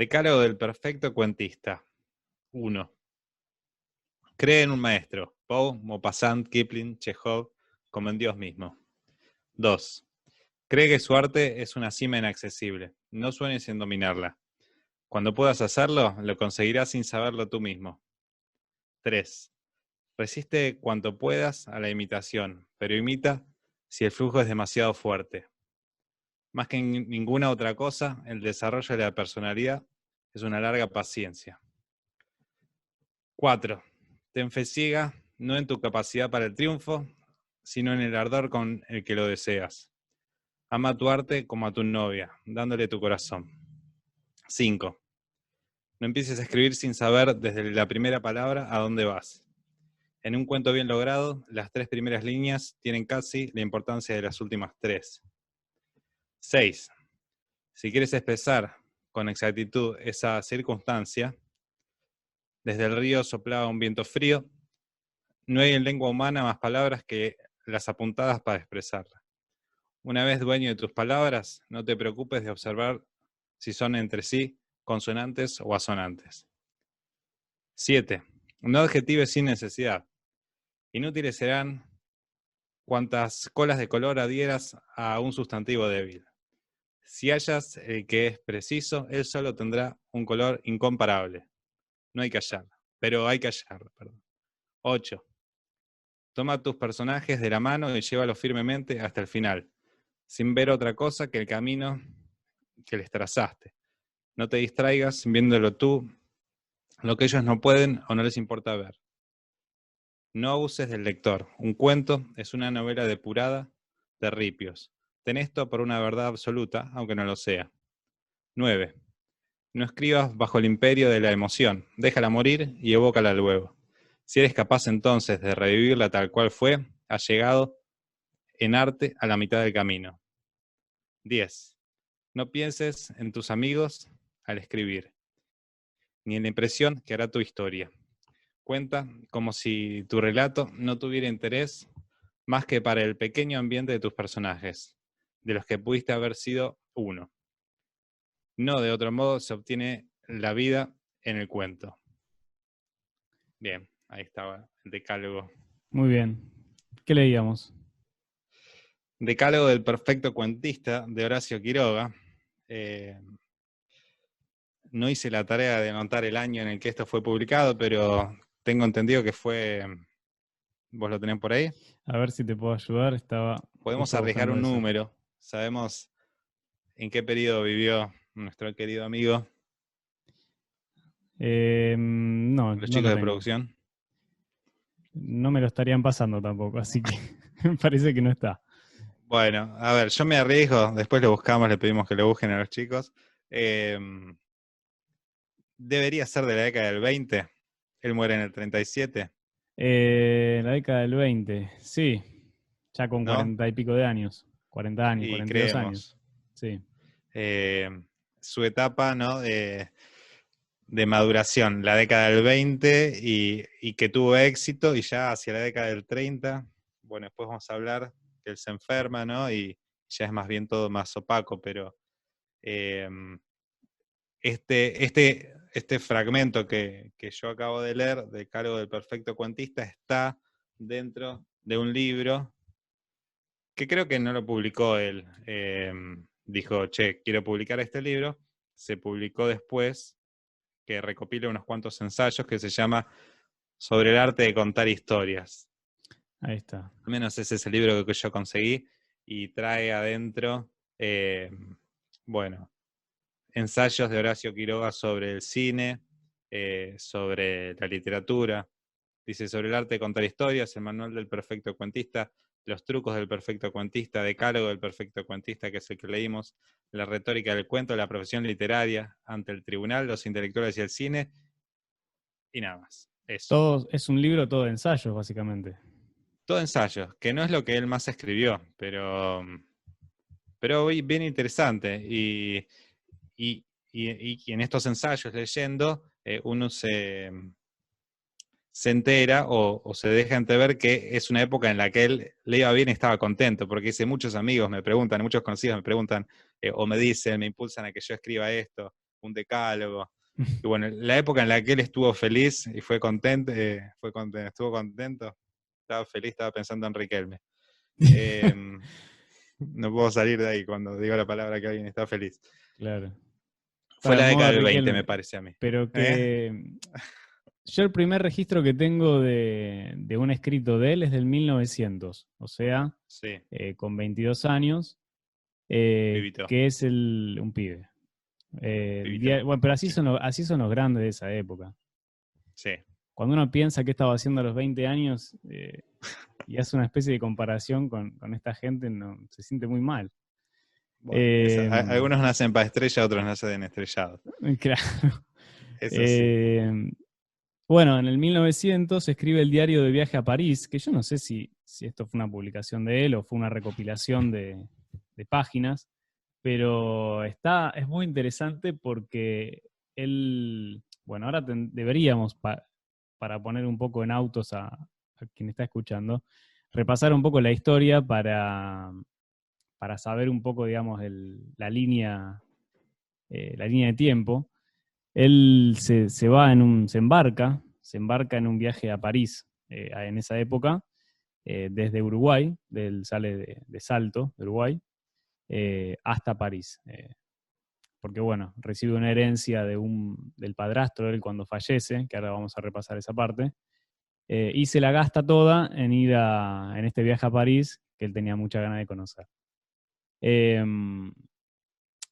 Decálogo del perfecto cuentista. 1. Cree en un maestro. Poe, Maupassant, Kipling, Chekhov, como en Dios mismo. 2. Cree que su arte es una cima inaccesible. No sueñes en dominarla. Cuando puedas hacerlo, lo conseguirás sin saberlo tú mismo. 3. Resiste cuanto puedas a la imitación, pero imita si el flujo es demasiado fuerte. Más que en ninguna otra cosa, el desarrollo de la personalidad es una larga paciencia. 4. Ten fe ciega, no en tu capacidad para el triunfo, sino en el ardor con el que lo deseas. Ama tu arte como a tu novia, dándole tu corazón. 5. No empieces a escribir sin saber desde la primera palabra a dónde vas. En un cuento bien logrado, las 3 primeras líneas tienen casi la importancia de las últimas 3. 6. Si quieres expresar con exactitud esa circunstancia, desde el río soplaba un viento frío, no hay en lengua humana más palabras que las apuntadas para expresarla. Una vez dueño de tus palabras, no te preocupes de observar si son entre sí consonantes o asonantes. 7. No adjetives sin necesidad. Inútiles serán cuantas colas de color adhieras a un sustantivo débil. Si hallas el que es preciso, él solo tendrá un color incomparable. No hay que hallarlo, pero hay que hallarlo. 8. Toma tus personajes de la mano y llévalos firmemente hasta el final, sin ver otra cosa que el camino que les trazaste. No te distraigas viéndolo tú, lo que ellos no pueden o no les importa ver. No abuses del lector. Un cuento es una novela depurada de ripios. Ten esto por una verdad absoluta, aunque no lo sea. 9. No escribas bajo el imperio de la emoción. Déjala morir y evócala luego. Si eres capaz entonces de revivirla tal cual fue, has llegado en arte a la mitad del camino. 10. No pienses en tus amigos al escribir, ni en la impresión que hará tu historia. Cuenta como si tu relato no tuviera interés más que para el pequeño ambiente de tus personajes, de los que pudiste haber sido uno. No de otro modo se obtiene la vida en el cuento. Bien, ahí estaba el decálogo. Muy bien. ¿Qué leíamos? Decálogo del perfecto cuentista de Horacio Quiroga. No hice la tarea de anotar el año en el que esto fue publicado, pero tengo entendido que fue... ¿Vos lo tenés por ahí? A ver si te puedo ayudar. Estaba Podemos justo arriesgar buscando un eso. número. Sabemos en qué periodo vivió nuestro querido amigo, No, los no chicos lo de tengo. producción. No me lo estarían pasando tampoco, así que me parece que no está. Bueno, a ver, yo me arriesgo, después lo buscamos, le pedimos que lo busquen a los chicos. Debería ser de la década del 20. Él muere en el 37, La década del 20, sí. Ya con ¿no? 40 y pico de años. 40 años, Y 42 años. creemos. Sí. Su etapa, ¿no? De maduración, la década del 20 y que tuvo éxito, y ya hacia la década del 30, bueno, después vamos a hablar que él se enferma, ¿no? Y ya es más bien todo más opaco, pero eh, este fragmento que yo acabo de leer, de Cargo del Perfecto Cuentista, está dentro de un libro que creo que no lo publicó él. Dijo, che, quiero publicar este libro. Se publicó después, que recopila unos cuantos ensayos, que se llama Sobre el arte de contar historias. Ahí está. Al menos ese es el libro que yo conseguí, y trae adentro, bueno, ensayos de Horacio Quiroga sobre el cine, sobre la literatura. Dice, sobre el arte de contar historias, el manual del perfecto cuentista, los trucos del perfecto cuentista, decálogo del perfecto cuentista, que es el que leímos, la retórica del cuento, la profesión literaria ante el tribunal, los intelectuales y el cine, y nada más. Eso. Todo, es un libro todo de ensayos, básicamente. Todo ensayos, que no es lo que él más escribió, pero bien interesante. Y en estos ensayos leyendo, uno se entera o se deja entrever que es una época en la que él le iba bien y estaba contento, porque dice, muchos amigos me preguntan, muchos conocidos me preguntan, o me dicen, me impulsan a que yo escriba esto. un decálogo. Y bueno, la época en la que él estuvo feliz y fue contento, estuvo contento, estaba feliz, estaba pensando en Riquelme. No puedo salir de ahí cuando digo la palabra que alguien está feliz. Claro. Fue Para la el modo década del 20, Riquelme. me parece a mí. Pero que yo el primer registro que tengo de un escrito de él es del 1900, o sea, Sí, con 22 años, pibito, que es un pibe. pibito. Bueno, pero Sí, así son los grandes de esa época. sí. Cuando uno piensa qué estaba haciendo a los 20 años y hace una especie de comparación con esta gente, no, se siente muy mal. Bueno, Eh, algunos nacen para estrella, otros nacen estrellados. claro. Eso sí. Eh, bueno, en el 1900 escribe el diario de viaje a París, que yo no sé si esto fue una publicación de él o fue una recopilación de páginas, pero es muy interesante porque él, bueno, ahora deberíamos, para poner un poco en autos a quien está escuchando, repasar un poco la historia para saber un poco, digamos, la línea de tiempo. Él se embarca en un viaje a París en esa época, desde Uruguay, sale de Salto, de Uruguay, hasta París. Porque bueno, recibe una herencia del padrastro de él cuando fallece, que ahora vamos a repasar esa parte, y se la gasta toda en ir en este viaje a París, que él tenía mucha ganas de conocer.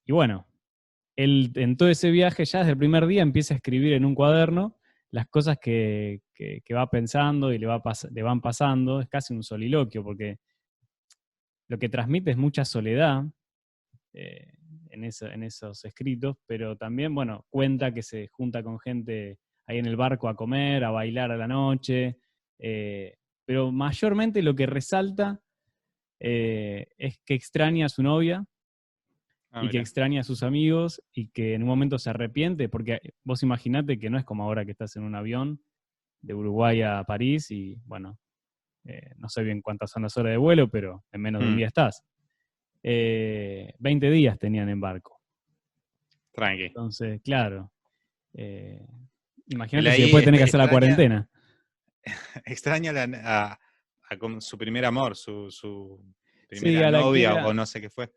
Y bueno, él en todo ese viaje ya desde el primer día empieza a escribir en un cuaderno las cosas que va pensando y le van pasando. Es casi un soliloquio, porque lo que transmite es mucha soledad eh, en esos escritos, pero también, bueno, cuenta que se junta con gente ahí en el barco a comer, a bailar a la noche, pero mayormente lo que resalta es que extraña a su novia Ah, y que mira. extraña a sus amigos y que en un momento se arrepiente, porque vos imaginate que no es como ahora que estás en un avión de Uruguay a París y, bueno, no sé bien cuántas son las horas de vuelo, pero en menos de un día estás. 20 días tenían en barco. Tranqui. Entonces, claro, Él imagínate si ahí después tenés que hacer la extraña, cuarentena. extraña con su primer amor, su Sí, primera a la que novia o era. no sé qué fue.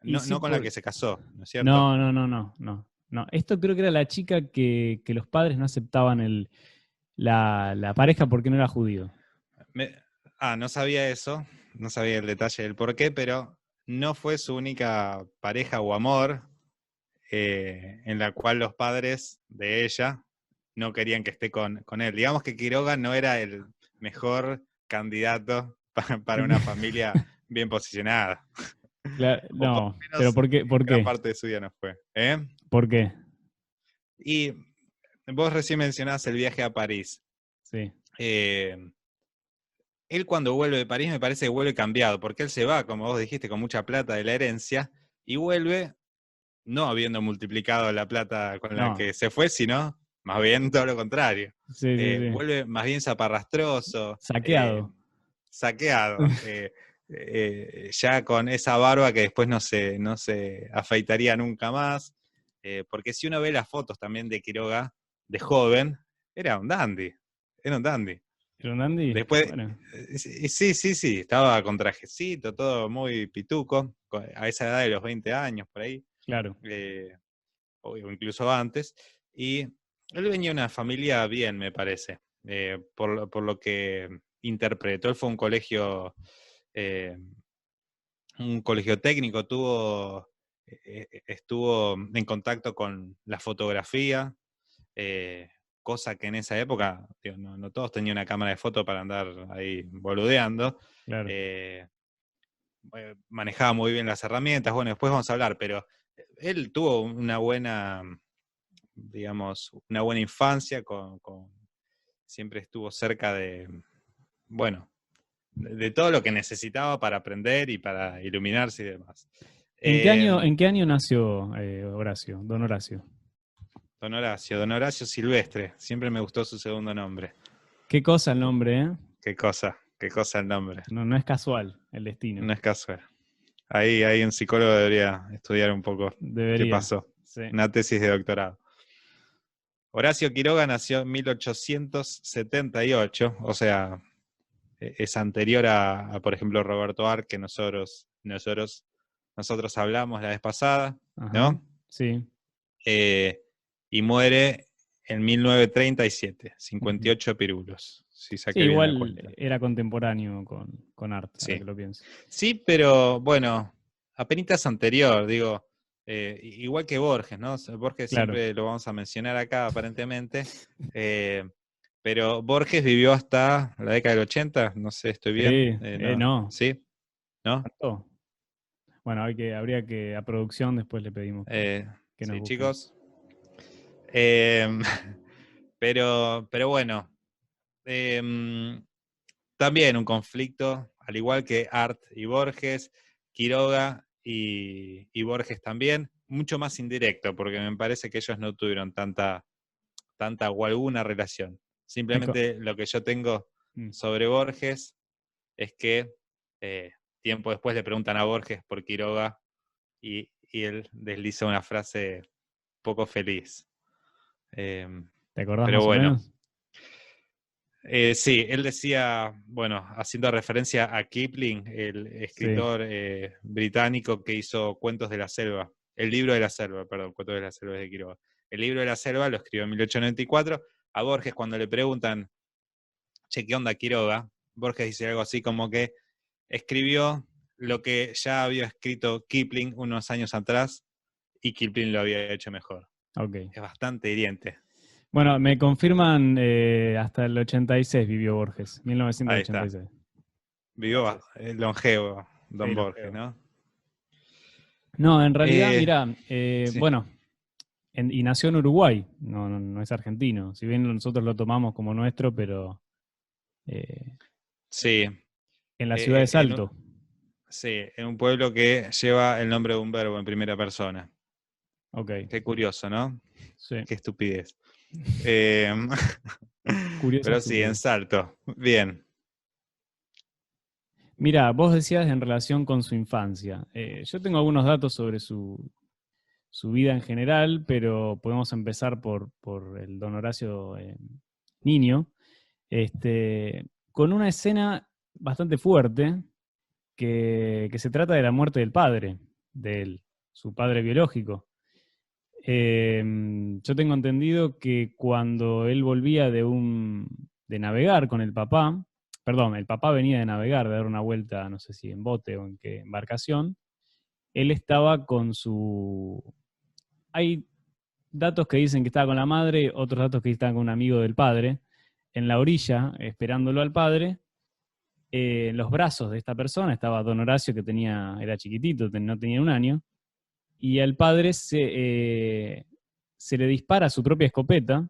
Y No, sí, no con la que se casó, ¿no es cierto? no, no, no, no, no. No, esto creo que era la chica que los padres no aceptaban la pareja porque no era judío. Me- no sabía eso, no sabía el detalle del por qué, pero no fue su única pareja o amor en la cual los padres de ella no querían que esté con él. Digamos que Quiroga no era el mejor candidato para una familia bien posicionada. O por lo No, pero menos ¿por qué? en ¿Por gran qué? parte de su vida no fue. ¿Eh? ¿Por qué? Y vos recién mencionabas el viaje a París. Sí. Eh, Él cuando vuelve de París me parece que vuelve cambiado, porque él se va, como vos dijiste, con mucha plata de la herencia, y vuelve no habiendo multiplicado la plata con la No. que se fue, sino más bien todo lo contrario. Sí, sí, sí. Vuelve más bien zaparrastroso, Saqueado. saqueado, ya con esa barba que después no se afeitaría nunca más, porque si uno ve las fotos también de Quiroga, de joven, era un dandy, era un dandy. ¿Pero Nandi? Después, Bueno, sí, estaba con trajecito, todo muy pituco, a esa edad de los 20 años, por ahí, claro. o incluso antes, y él venía de una familia bien, me parece, por lo que interpretó. Él fue eh, un colegio técnico, estuvo en contacto con la fotografía, eh, cosa que en esa época digo, no todos tenían una cámara de foto para andar ahí boludeando. Claro. eh, Manejaba muy bien las herramientas, bueno, después vamos a hablar, pero él tuvo una buena, digamos, una buena infancia, siempre estuvo cerca bueno, de todo lo que necesitaba para aprender y para iluminarse y demás. En qué año nació Horacio, don Horacio? Don Horacio Silvestre, siempre me gustó su segundo nombre. Qué cosa el nombre, ¿eh? Qué cosa el nombre. No, no es casual el destino. No es casual. Ahí un psicólogo debería estudiar un poco qué Debería. pasó. Sí. una tesis de doctorado. Horacio Quiroga nació en 1878, o sea, es anterior por ejemplo, Roberto Arlt, que nosotros hablamos la vez pasada, Ajá. ¿no? Sí. Y muere en 1937, 58 pirulos, si Sí, saqué bien la igual cuenta. era contemporáneo con Art, ahora que Sí. lo pienso. Sí, pero bueno, apenitas anterior, digo, igual que Borges, ¿no? Borges Claro. siempre lo vamos a mencionar acá, aparentemente. Pero Borges vivió hasta la década del 80, no sé, estoy bien. Sí, No. no. ¿Sí? ¿No? ¿Cuánto? Bueno, habría que, a producción después le pedimos que nos Sí, busquen. chicos. Eh, pero bueno, también un conflicto, al igual que Art y Borges, Quiroga y Borges también, mucho más indirecto, porque me parece que ellos no tuvieron tanta o alguna relación. Me co- Simplemente lo que yo tengo mm, sobre Borges es que tiempo después le preguntan a Borges por Quiroga y él desliza una frase poco feliz. ¿Te acordás Pero más o bueno, menos? sí, él decía, bueno, haciendo referencia a Kipling, el Sí. escritor británico que hizo Cuentos de la Selva, el libro de la selva, perdón, Cuentos de la Selva es de Quiroga. El libro de la selva lo escribió en 1894. A Borges, cuando le preguntan, che, ¿qué onda Quiroga? Borges dice algo así como que escribió lo que ya había escrito Kipling unos años atrás y Kipling lo había hecho mejor. Ok. Es bastante hiriente. Bueno, me confirman hasta el 86 vivió Borges, Ahí está. 1986. Vivió longevo, Sí, Don lo Borges, creo. ¿no? No, en realidad, Eh, mira, sí. bueno, y nació en Uruguay, no es argentino. Si bien nosotros lo tomamos como nuestro, pero eh, Sí. en la ciudad de Eh, en, Salto. sí, en un pueblo que lleva el nombre de un verbo en primera persona. Ok, Qué curioso, ¿no? sí. Qué estupidez. Eh, Curiosa pero sí, en estupidez. Salto. Bien. Mira, vos decías en relación con su infancia. Yo tengo algunos datos sobre su vida en general, pero podemos empezar por el don Horacio niño, con una escena bastante fuerte que se trata de la muerte del padre, de él, su padre biológico. Yo tengo entendido que cuando él volvía de navegar con el papá, perdón, el papá venía de navegar, de dar una vuelta, no sé si en bote o en qué embarcación, él estaba con su... Hay datos que dicen que estaba con la madre, otros datos que estaba con un amigo del padre, en la orilla, esperándolo al padre. En los brazos de esta persona estaba don Horacio, que era chiquitito, no tenía un año, y al padre se le dispara su propia escopeta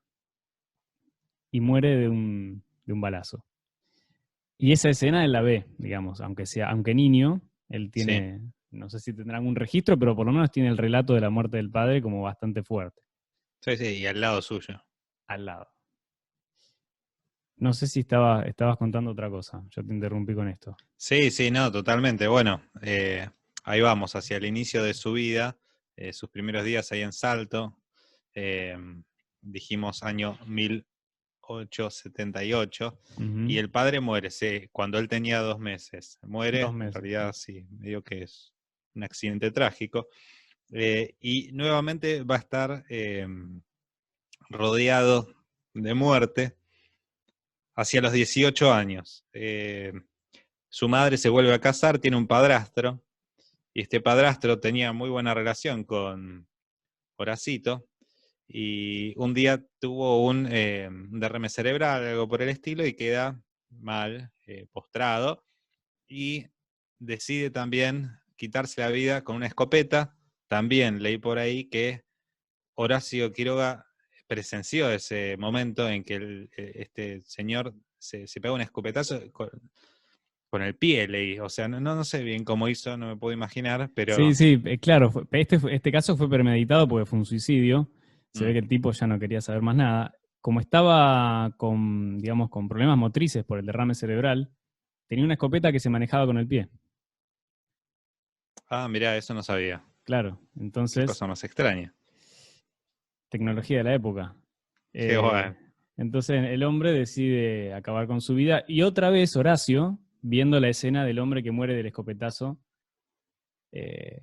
y muere de un balazo. Y esa escena él la ve, digamos, aunque niño, él Sí. tiene, no sé si tendrá algún registro, pero por lo menos tiene el relato de la muerte del padre como bastante fuerte, Sí, sí, y al lado suyo. al lado. No sé si estabas contando otra cosa, yo te interrumpí con esto. Sí, sí, no, totalmente. Bueno, ahí vamos, hacia el inicio de su vida, sus primeros días ahí en Salto. eh, Dijimos año 1878. Y Ujú. el padre muere, sí, cuando él tenía 2 meses. Dos Muere, en meses, sí. realidad sí, medio que es un accidente trágico. Y nuevamente va a estar rodeado de muerte hacia los 18 años. Su madre se vuelve a casar, tiene un padrastro, y este padrastro tenía muy buena relación con Horacito, y un día tuvo un derrame cerebral, algo por el estilo, y queda mal, postrado, y decide también quitarse la vida con una escopeta. También leí por ahí que Horacio Quiroga presenció ese momento en que este señor se pega un escopetazo con el pie, leí. O sea, no sé bien cómo hizo, no me puedo imaginar, Sí, pero sí, claro, este caso fue premeditado porque fue un suicidio. Se ve mm, que el tipo ya no quería saber más nada. Como estaba con, digamos, con problemas motrices por el derrame cerebral, tenía una escopeta que se manejaba con el pie. mirá, eso no sabía. Claro, Qué entonces, cosa más extraña. Tecnología de la época. Qué bueno. Entonces el hombre decide acabar con su vida. Y otra vez Horacio, viendo la escena del hombre que muere del escopetazo, eh,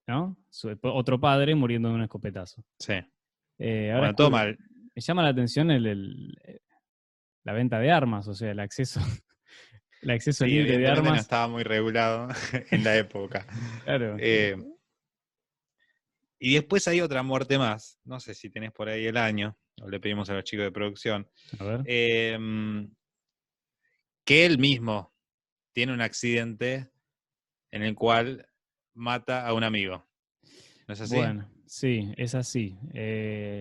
¿no? Otro padre muriendo de un escopetazo. Sí. Ahora Bueno, todo mal. me llama la atención la venta de armas, o sea, el acceso, el acceso Sí, libre de evidentemente no armas. estaba muy regulado en la época. Claro. Eh, y después hay otra muerte más. No sé si tenés por ahí el año, o le pedimos a los chicos de producción. A ver. Que él mismo tiene un accidente en el cual mata a un amigo. ¿No es así? Bueno, sí, es así.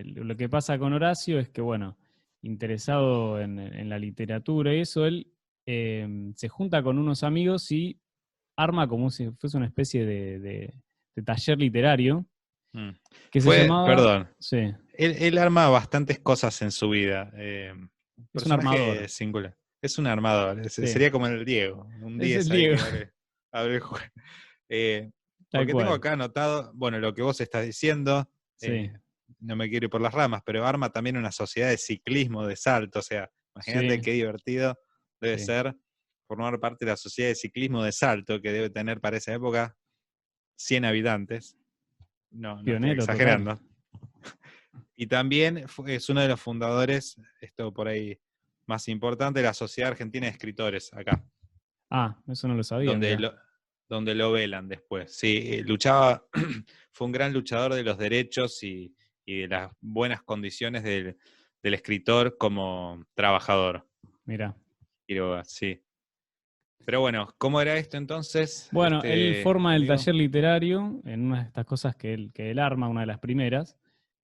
Lo que pasa con Horacio es que, bueno, interesado en la literatura y eso, él se junta con unos amigos y arma como si fuese una especie de taller literario Mm. que se llamaba, Perdón, sí, él arma bastantes cosas en su vida. es un Personaje armador, singular. Es un armador. sí, Sería como el Diego. Un es el 10 ahí Diego, que abre el juego. tal Porque tengo cual, acá anotado, bueno, lo que vos estás diciendo, sí, no me quiero ir por las ramas, pero arma también una sociedad de ciclismo, de salto. O sea, imagínate sí, qué divertido debe sí, ser formar parte de la sociedad de ciclismo de salto que debe tener para esa época 100 habitantes. No, no estoy pionero total. exagerando. Y también es uno de los fundadores, esto por ahí más importante, de la Sociedad Argentina de Escritores, acá, Ah, eso no lo sabía, donde mira. lo velan después. Sí, luchaba, fue un gran luchador de los derechos y de las buenas condiciones del escritor como trabajador. Mira. Quiroga, sí. Pero bueno, ¿cómo era esto entonces, Bueno, él forma el amigo? taller literario en una de estas cosas que él arma, una de las primeras,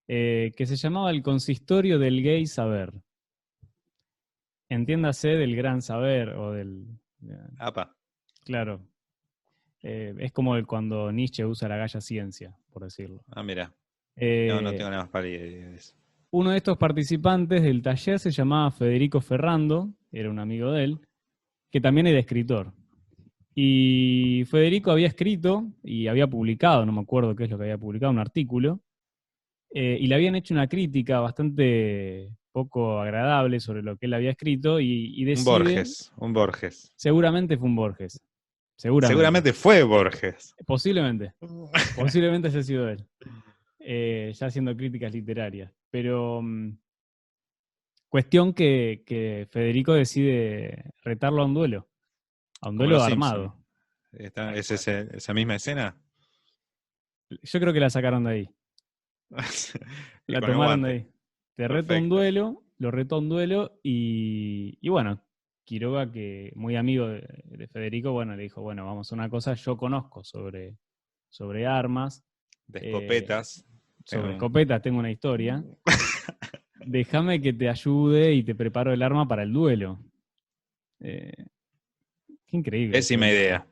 que se llamaba el Consistorio del Gay Saber. Entiéndase del gran saber o Apa. claro, es como cuando Nietzsche usa la galla ciencia, por decirlo. Ah, mira. No Eh, tengo nada más pálida de eso. Uno de estos participantes del taller se llamaba Federico Ferrando, era un amigo de él, que también era escritor. Y Federico había escrito y había publicado, no me acuerdo qué es lo que había publicado, un artículo, y le habían hecho una crítica bastante poco agradable sobre lo que él había escrito y decide, Un Borges. seguramente fue un Borges, seguramente, Seguramente fue Borges. posiblemente, posiblemente haya sido él, ya haciendo críticas literarias, pero cuestión que Federico decide retarlo a un Como duelo los Simpson. armado. ¿Es esa misma escena? Yo creo que la sacaron de ahí. Y La con el tomaron de guante. ahí. Te reto a un Perfecto. duelo, lo retó a un duelo y bueno, Quiroga, que muy amigo de Federico, bueno, le dijo, bueno, vamos a una cosa, yo conozco sobre armas, De eh, escopetas. sobre escopetas tengo una historia, déjame que te ayude y te preparo el arma para el duelo. Eh, Qué increíble Pésima Federico. idea.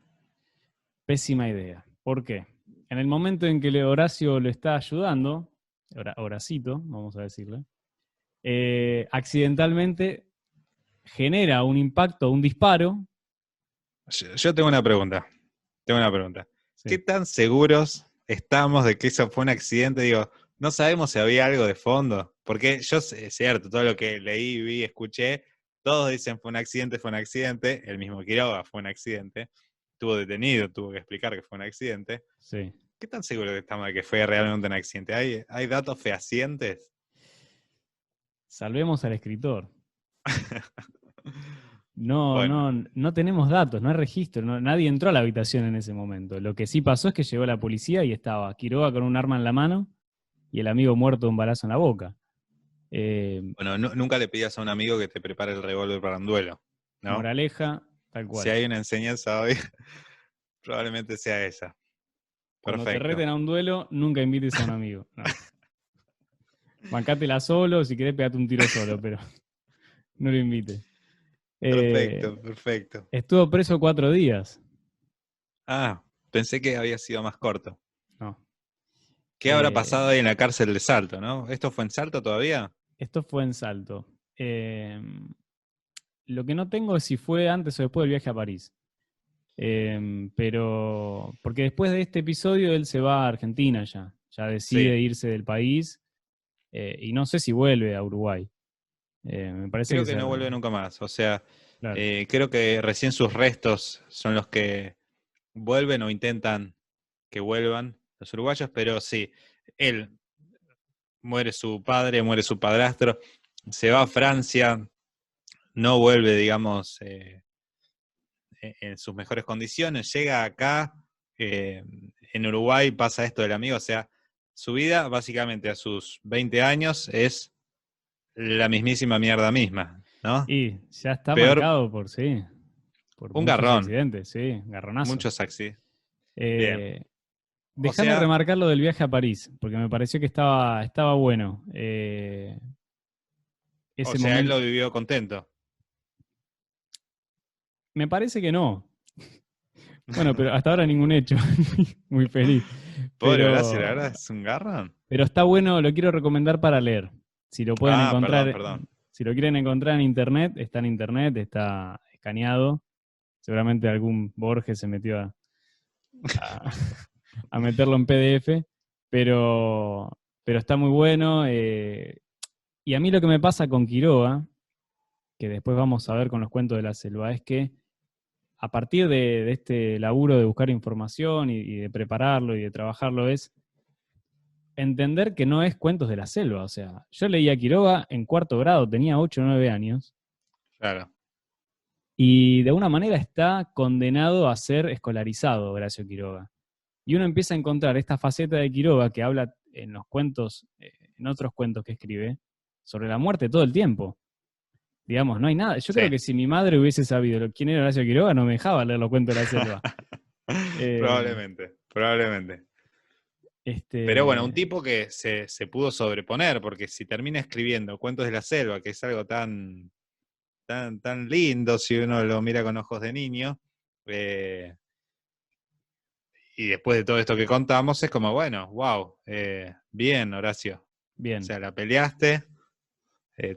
Pésima idea. ¿Por qué? En el momento en que Horacio lo está ayudando, Horacito, vamos a decirle, accidentalmente genera un impacto, un disparo. Yo tengo una pregunta. ¿Qué Sí. tan seguros estamos de que eso fue un accidente? Digo, no sabemos si había algo de fondo. Porque yo sé, es cierto, todo lo que leí, vi, escuché, todos dicen fue un accidente, fue un accidente. El mismo Quiroga fue un accidente. Estuvo detenido, tuvo que explicar que fue un accidente. Sí. ¿Qué tan seguros estamos de que fue realmente un accidente? ¿Hay datos fehacientes? Salvemos al escritor. No, Bueno, no, no tenemos datos, no hay registro, nadie entró a la habitación en ese momento. Lo que sí pasó es que llegó la policía y estaba Quiroga con un arma en la mano y el amigo muerto de un balazo en la boca. Eh, bueno, nunca le pidas a un amigo que te prepare el revólver para un duelo, ¿no? Moraleja, tal Si cual. hay una enseñanza hoy, probablemente sea esa. Cuando te Perfecto, reten a un duelo, nunca invites a un amigo. No. Bancátela solo, si querés pegate un tiro solo, pero no lo invites. Eh, perfecto. Estuvo preso 4 días. Ah, pensé que había sido más corto. No. ¿Qué habrá pasado ahí en la cárcel de Salto, no? ¿Esto fue en Salto todavía? Esto fue en Salto. Lo que no tengo es si fue antes o después del viaje a París. Pero, porque después de este episodio él se va a Argentina ya. Ya decide Sí. irse del país y no sé si vuelve a Uruguay. Me parece Creo que que no vuelve nunca más. O sea, claro. creo que recién sus restos son los que vuelven o intentan que vuelvan los uruguayos, pero sí, él muere su padre, muere su padrastro, se va a Francia, no vuelve, digamos, en sus mejores condiciones, llega acá, en Uruguay pasa esto del amigo, o sea, su vida básicamente a sus 20 años es la mismísima mierda misma, ¿no? Y ya está Peor, marcado por, sí, por un muchos garrón, accidentes, sí, garronazo. muchos accidentes. Bien, Eh, o Déjame sea, remarcar lo del viaje a París, porque me pareció que estaba bueno. Ese él momento. lo vivió contento. Me parece que no. Bueno, pero hasta ahora ningún hecho. Muy feliz. Pobre Horacio, la Pero, verdad es un garrón. pero está bueno, lo quiero recomendar para leer. Si lo pueden Ah, perdón, encontrar, perdón. si lo quieren encontrar en internet, está escaneado. Seguramente algún Borges se metió a- a meterlo en PDF, pero, pero está muy bueno. Y a mí lo que me pasa con Quiroga, que después vamos a ver con los cuentos de la selva, es que a partir de este laburo de buscar información y de prepararlo y de trabajarlo es entender que no es cuentos de la selva. O sea, yo leía Quiroga en cuarto grado, tenía 8 o 9 años, Claro. y de alguna manera está condenado a ser escolarizado, Horacio Quiroga. Y uno empieza a encontrar esta faceta de Quiroga que habla en los cuentos, en otros cuentos que escribe, sobre la muerte todo el tiempo. Digamos, no hay nada. Yo Sí. creo que si mi madre hubiese sabido quién era Horacio Quiroga, no me dejaba leer los cuentos de la selva. Eh, Probablemente, probablemente. Pero bueno, un este, tipo que se pudo sobreponer, porque si termina escribiendo Cuentos de la Selva, que es algo tan lindo si uno lo mira con ojos de niño, eh, y después de todo esto que contamos, es como, bueno, wow, bien, Horacio. O bien. sea, la peleaste,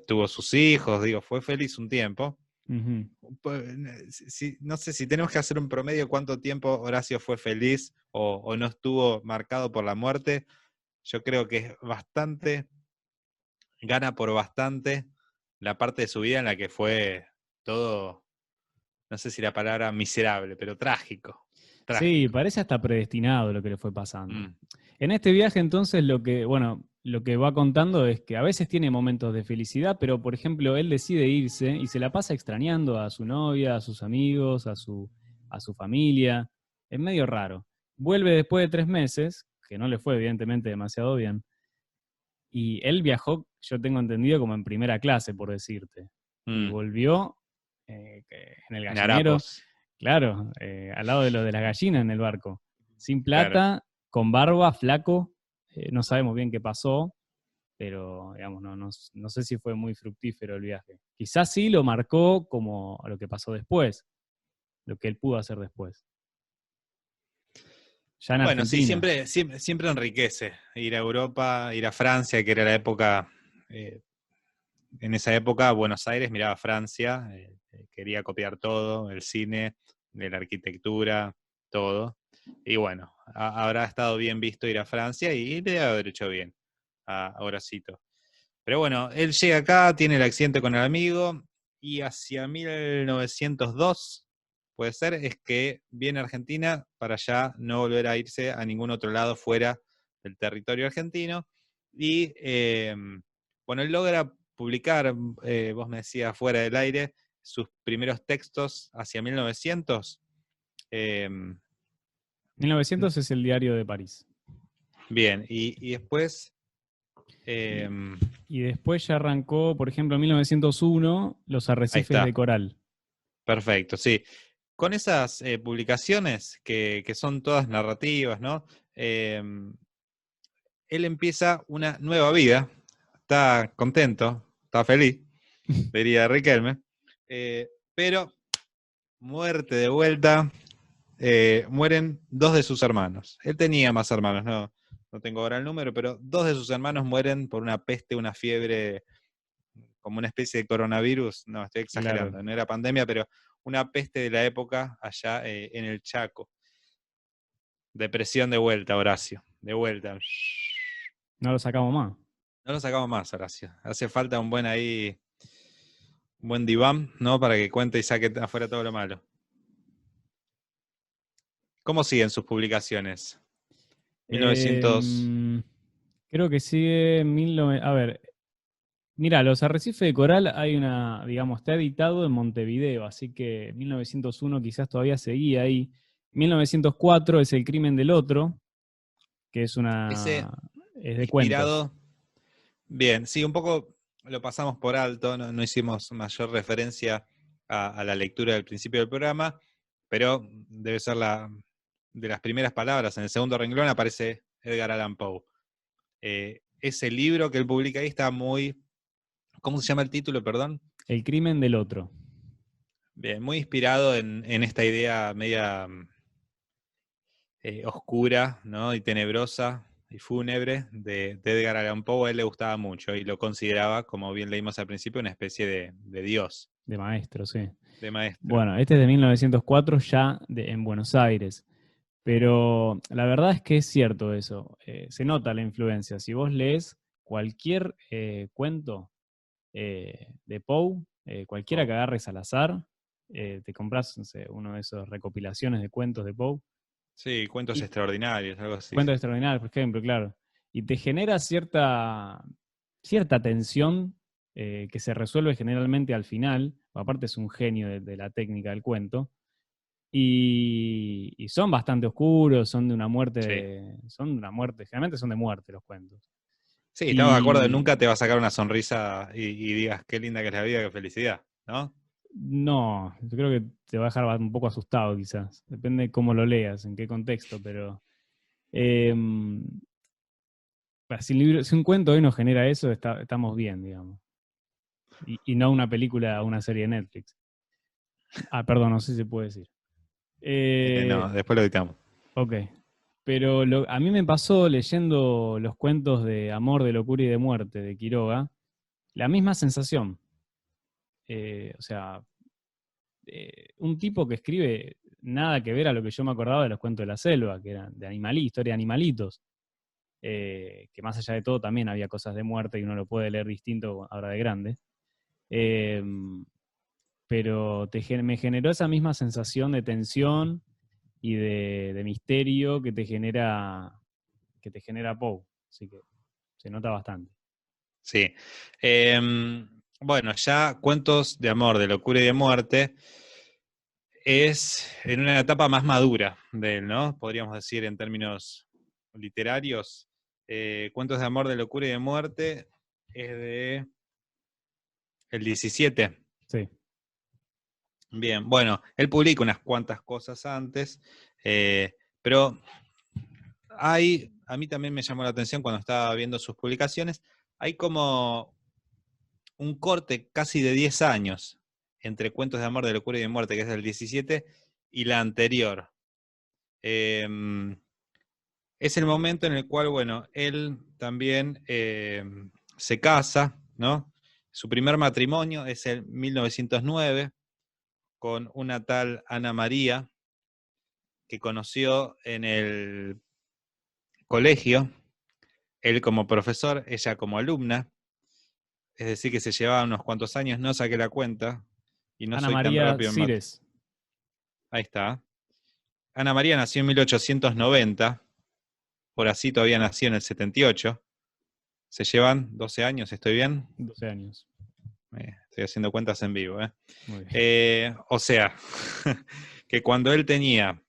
tuvo sus hijos, digo, fue feliz un tiempo. Ujú. Pues, no sé si tenemos que hacer un promedio cuánto tiempo Horacio fue feliz o no estuvo marcado por la muerte. Yo creo que es bastante, gana por bastante la parte de su vida en la que fue todo, no sé si la palabra miserable, pero trágico. Sí, Trágico. parece hasta predestinado lo que le fue pasando. Mm, En este viaje, entonces, lo que va contando es que a veces tiene momentos de felicidad, pero por ejemplo, él decide irse y se la pasa extrañando a su novia, a sus amigos, a su familia. Es medio raro. Vuelve después de 3 meses, que no le fue evidentemente demasiado bien, y él viajó, yo tengo entendido, como en primera clase, por decirte. Y mm. volvió en el En gallinero, harapos, claro, al lado de lo de las gallinas en el barco. Sin claro. plata, con barba, flaco, no sabemos bien qué pasó, pero digamos, no sé si fue muy fructífero el viaje. Quizás sí lo marcó como lo que pasó después, lo que él pudo hacer después, ya en Bueno, sí, Argentina. siempre enriquece ir a Europa, ir a Francia, que era la época, eh, en esa época Buenos Aires miraba a Francia, quería copiar todo, el cine, la arquitectura, todo. Y bueno, habrá estado bien visto ir a Francia y le debe haber hecho bien a Horacito. Pero bueno, él llega acá, tiene el accidente con el amigo y hacia 1902, puede ser, es que viene a Argentina para ya no volver a irse a ningún otro lado fuera del territorio argentino. Y bueno, él logra publicar, vos me decías fuera del aire, sus primeros textos hacia 1900. eh, 1900 es el diario de París. Bien, y después... Y, eh, y después ya arrancó, por ejemplo, en 1901, los ahí arrecifes de está, coral. perfecto, sí. Con esas publicaciones que son todas narrativas, ¿no? Él empieza una nueva vida, está contento, está feliz, diría Riquelme, pero muerte de vuelta, mueren dos de sus hermanos. Él tenía más hermanos, no tengo ahora el número, pero dos de sus hermanos mueren por una peste, una fiebre, como una especie de coronavirus, no, estoy Claro, exagerando, no era pandemia, pero una peste de la época allá en el Chaco. Depresión de vuelta, Horacio, de vuelta. no lo sacamos más. No lo sacamos más, Horacio. Hace falta un buen ahí, un buen diván, ¿no? Para que cuente y saque afuera todo lo malo. ¿Cómo siguen sus publicaciones? 1900. Creo que sigue a ver, mira, Los Arrecifes de Coral hay una, digamos, está editado en Montevideo, así que 1901 quizás todavía seguía ahí. 1904 es El crimen del otro, que Ese es de cuentos. inspirado. Bien, sí, un poco lo pasamos por alto, no hicimos mayor referencia a la lectura del principio del programa, pero debe ser de las primeras palabras. En el segundo renglón aparece Edgar Allan Poe. Ese libro que él publica ahí está muy. ¿Cómo se llama el título, perdón? El crimen del otro. Bien, muy inspirado en esta idea media oscura, ¿no? Y tenebrosa y fúnebre de Edgar Allan Poe. A él le gustaba mucho y lo consideraba, como bien leímos al principio, una especie de dios, De maestro, sí. de maestro. Bueno, este es de 1904 ya en Buenos Aires. Pero la verdad es que es cierto eso. Se nota la influencia. Si vos lees cualquier cuento de Poe, cualquiera Poe. que agarres al azar, te compras, no sé, uno de esos recopilaciones de cuentos de Poe. Sí, cuentos Y extraordinarios, algo así, cuentos sí. extraordinarios, por ejemplo, claro. Y te genera cierta tensión que se resuelve generalmente al final. Aparte es un genio de la técnica del cuento. Y son bastante oscuros, Sí. son de una muerte, generalmente son de muerte los cuentos. Sí, estamos de acuerdo, Y nunca te va a sacar una sonrisa y digas qué linda que es la vida, qué felicidad, ¿no? no, yo creo que te va a dejar un poco asustado quizás, depende de cómo lo leas, en qué contexto, pero eh, si un cuento hoy nos genera eso, estamos bien, digamos. Y no una película o una serie de Netflix. Ah, perdón, no sé si se puede decir. No, Eh, después lo editamos. ok. Pero a mí me pasó leyendo los cuentos de amor, de locura y de muerte de Quiroga, la misma sensación. O sea, un tipo que escribe nada que ver a lo que yo me acordaba de los cuentos de la selva, que eran de animalitos, historia de animalitos, que más allá de todo también había cosas de muerte y uno lo puede leer distinto ahora de grande. Eh, pero me generó esa misma sensación de tensión y de misterio que te genera Poe. Así que se nota bastante. Sí. Bueno, ya cuentos de amor, de locura y de muerte es en una etapa más madura de él, ¿no? Podríamos decir en términos literarios. Cuentos de amor, de locura y de muerte es de el 17. Sí. Bien, bueno, él publica unas cuantas cosas antes, pero a mí también me llamó la atención cuando estaba viendo sus publicaciones, hay como un corte casi de 10 años entre Cuentos de Amor, de Locura y de Muerte, que es del 17, y la anterior. Eh, es el momento en el cual, bueno, él también se casa, ¿no? Su primer matrimonio es el 1909 con una tal Ana María que conoció en el colegio, él como profesor, ella como alumna, es decir, que se llevaba unos cuantos años, no saqué la cuenta, y no Ana soy tan María rápido en mate. Cires. Ahí está. Ana María nació en 1890, por así todavía nació en el 78. Se llevan 12 años, ¿estoy bien? 12 años. Estoy haciendo cuentas en vivo. Muy bien. O sea, que cuando él tenía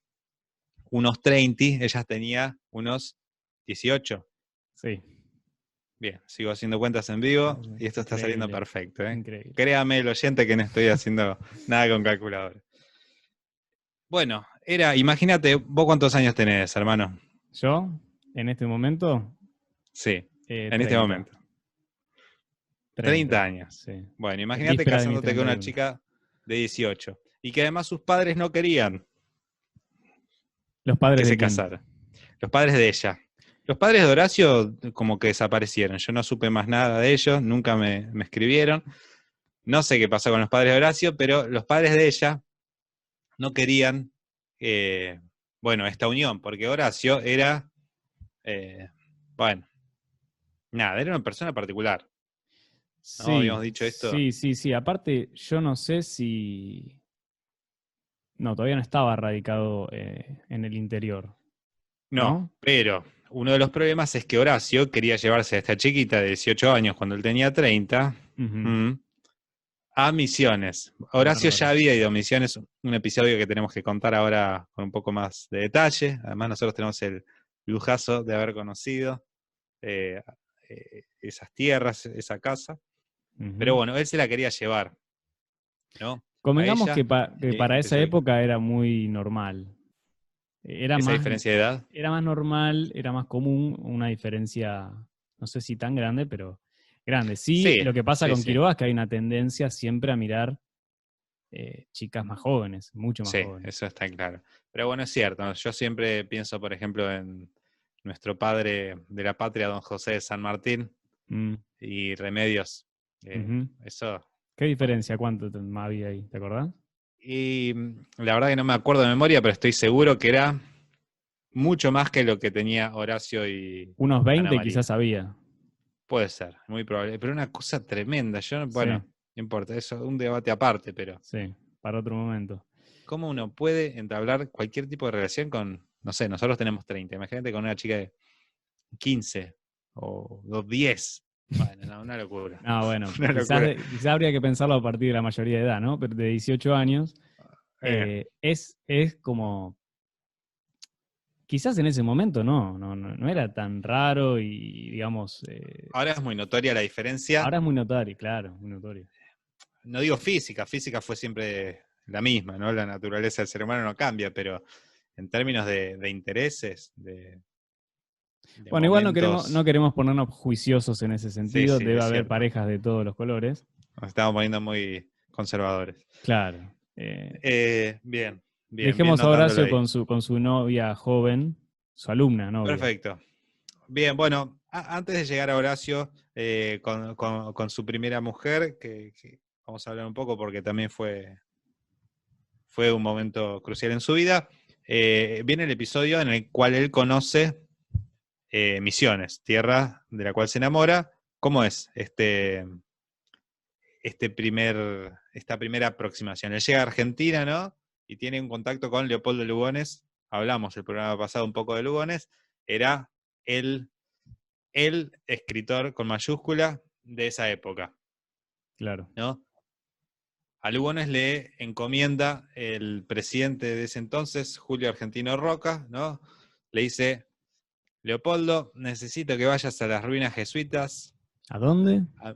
unos 30, ella tenía unos 18. Sí. Bien, sigo haciendo cuentas en vivo y esto está saliendo Increíble. perfecto. Increíble. Créame el oyente que no estoy haciendo nada con calculadora. Bueno, imagínate, ¿vos cuántos años tenés, hermano? Yo, en este momento, Sí, en este 30. momento. 30 30. años. Sí. Bueno, En imagínate víspera de mis casándote con una 31. chica de 18 y que además sus padres no querían ¿Los que padres de se quién? casara. Los padres de ella. Los padres de Horacio como que desaparecieron. Yo no supe más nada de ellos, nunca me escribieron. No sé qué pasó con los padres de Horacio, pero los padres de ella no querían, bueno, esta unión, porque Horacio era, bueno, Nada, era una persona particular. ¿No? Sí, Habíamos dicho esto. sí. Aparte, yo no sé si... No, todavía no estaba radicado en el interior, No, ¿no? pero uno de los problemas es que Horacio quería llevarse a esta chiquita de 18 años cuando él tenía 30 Ujú. mm, a Misiones. Qué Horacio ya bárbaro. había ido a Misiones, un episodio que tenemos que contar ahora con un poco más de detalle. Además, nosotros tenemos el lujazo de haber conocido eh, esas tierras, esa casa. Pero Ujú. bueno, él se la quería llevar, ¿no? A Convengamos ella, que y para esa empezó época era muy normal. Era esa más, diferencia de edad. era más normal, era más común, una diferencia, no sé si tan grande, pero grande. Sí, Sí, lo que pasa sí, con sí. Quiroga es que hay una tendencia siempre a mirar chicas más jóvenes, mucho más Sí, jóvenes. eso está claro. Pero bueno, es cierto. Yo siempre pienso, por ejemplo, en nuestro padre de la patria, don José de San Martín, Mm, y Remedios. ujú. Eso, ¿Qué bueno. diferencia? ¿Cuánto más había ahí? ¿Te acordás? Y la verdad que no me acuerdo de memoria, pero estoy seguro que era mucho más que lo que tenía Horacio y Unos Ana 20 María. quizás había. Puede ser, muy probable. Pero una cosa tremenda. Yo, Sí, bueno, no importa, eso es un debate aparte, pero sí, para otro momento. ¿cómo uno puede entablar cualquier tipo de relación con, no sé, nosotros tenemos 30, imagínate con una chica de 15 o 10? Bueno, no, una locura. No, bueno, Una locura. quizás habría que pensarlo a partir de la mayoría de edad, ¿no? Pero de 18 años Eh, es como, quizás en ese momento no era tan raro y digamos, Ahora es muy notoria la diferencia. ahora es muy notorio, claro, muy notorio. No digo física, física fue siempre la misma, ¿no? La naturaleza del ser humano no cambia, pero en términos de intereses, de Bueno, igual no momentos, queremos ponernos juiciosos en ese sí, sentido, sí, debe es haber cierto. parejas de todos los colores. Nos estamos poniendo muy conservadores. Claro. Bien, bien Dejemos a notándolo Horacio ahí. con su novia joven, su alumna novia. Perfecto. Bien, bueno, antes de llegar a Horacio, con su primera mujer, que vamos a hablar un poco porque también fue un momento crucial en su vida, viene el episodio en el cual él conoce Misiones, tierra de la cual se enamora. ¿Cómo es esta primera aproximación? Él llega a Argentina, ¿no? Y tiene un contacto con Leopoldo Lugones. Hablamos el programa pasado un poco de Lugones. Era el escritor con mayúscula de esa época, Claro. ¿no? A Lugones le encomienda el presidente de ese entonces, Julio Argentino Roca, ¿no? Le dice: Leopoldo, necesito que vayas a las ruinas jesuitas, ¿A dónde? a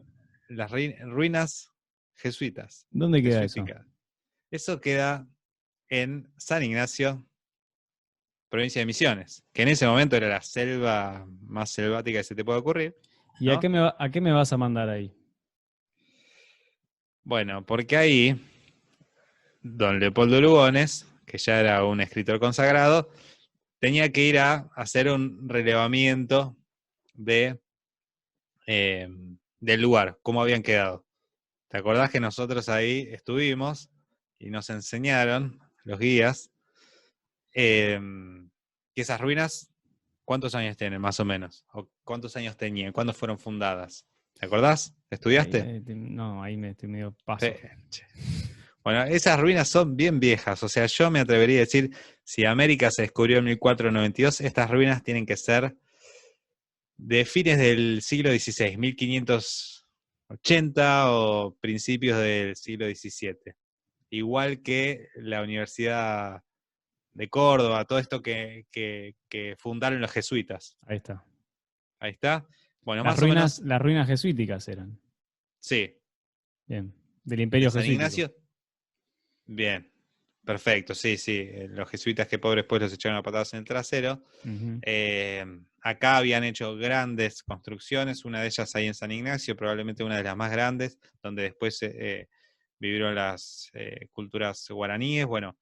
las ruinas jesuitas, ¿Dónde queda eso? jesuíticas. Eso queda en San Ignacio, provincia de Misiones, que en ese momento era la selva más selvática que se te puede ocurrir, ¿Y ¿no? a qué me vas a mandar ahí? Bueno, porque ahí don Leopoldo Lugones, que ya era un escritor consagrado, tenía que ir a hacer un relevamiento de, eh, del lugar, cómo habían quedado. ¿Te acordás que nosotros ahí estuvimos y nos enseñaron, los guías, eh, que esas ruinas, cuántos años tienen más o menos? ¿O cuántos años tenían? ¿Cuándo fueron fundadas? ¿Te acordás? ¿Estudiaste? No, ahí me estoy medio paso. Che. Bueno, esas ruinas son bien viejas, o sea, yo me atrevería a decir, si América se descubrió en 1492, estas ruinas tienen que ser de fines del siglo XVI, 1580 o principios del siglo XVII. Igual que la Universidad de Córdoba, todo esto que fundaron los jesuitas. Ahí está. Ahí está. Bueno, más o menos, Las ruinas jesuíticas eran. sí, Bien. Del de imperio San jesuítico. Ignacio. Bien, perfecto, sí, sí. Los jesuitas que pobres pues los echaron a patadas en el trasero. Ujú. Eh, Acá habían hecho grandes construcciones, una de ellas ahí en San Ignacio, probablemente una de las más grandes, donde después vivieron las culturas guaraníes. Bueno,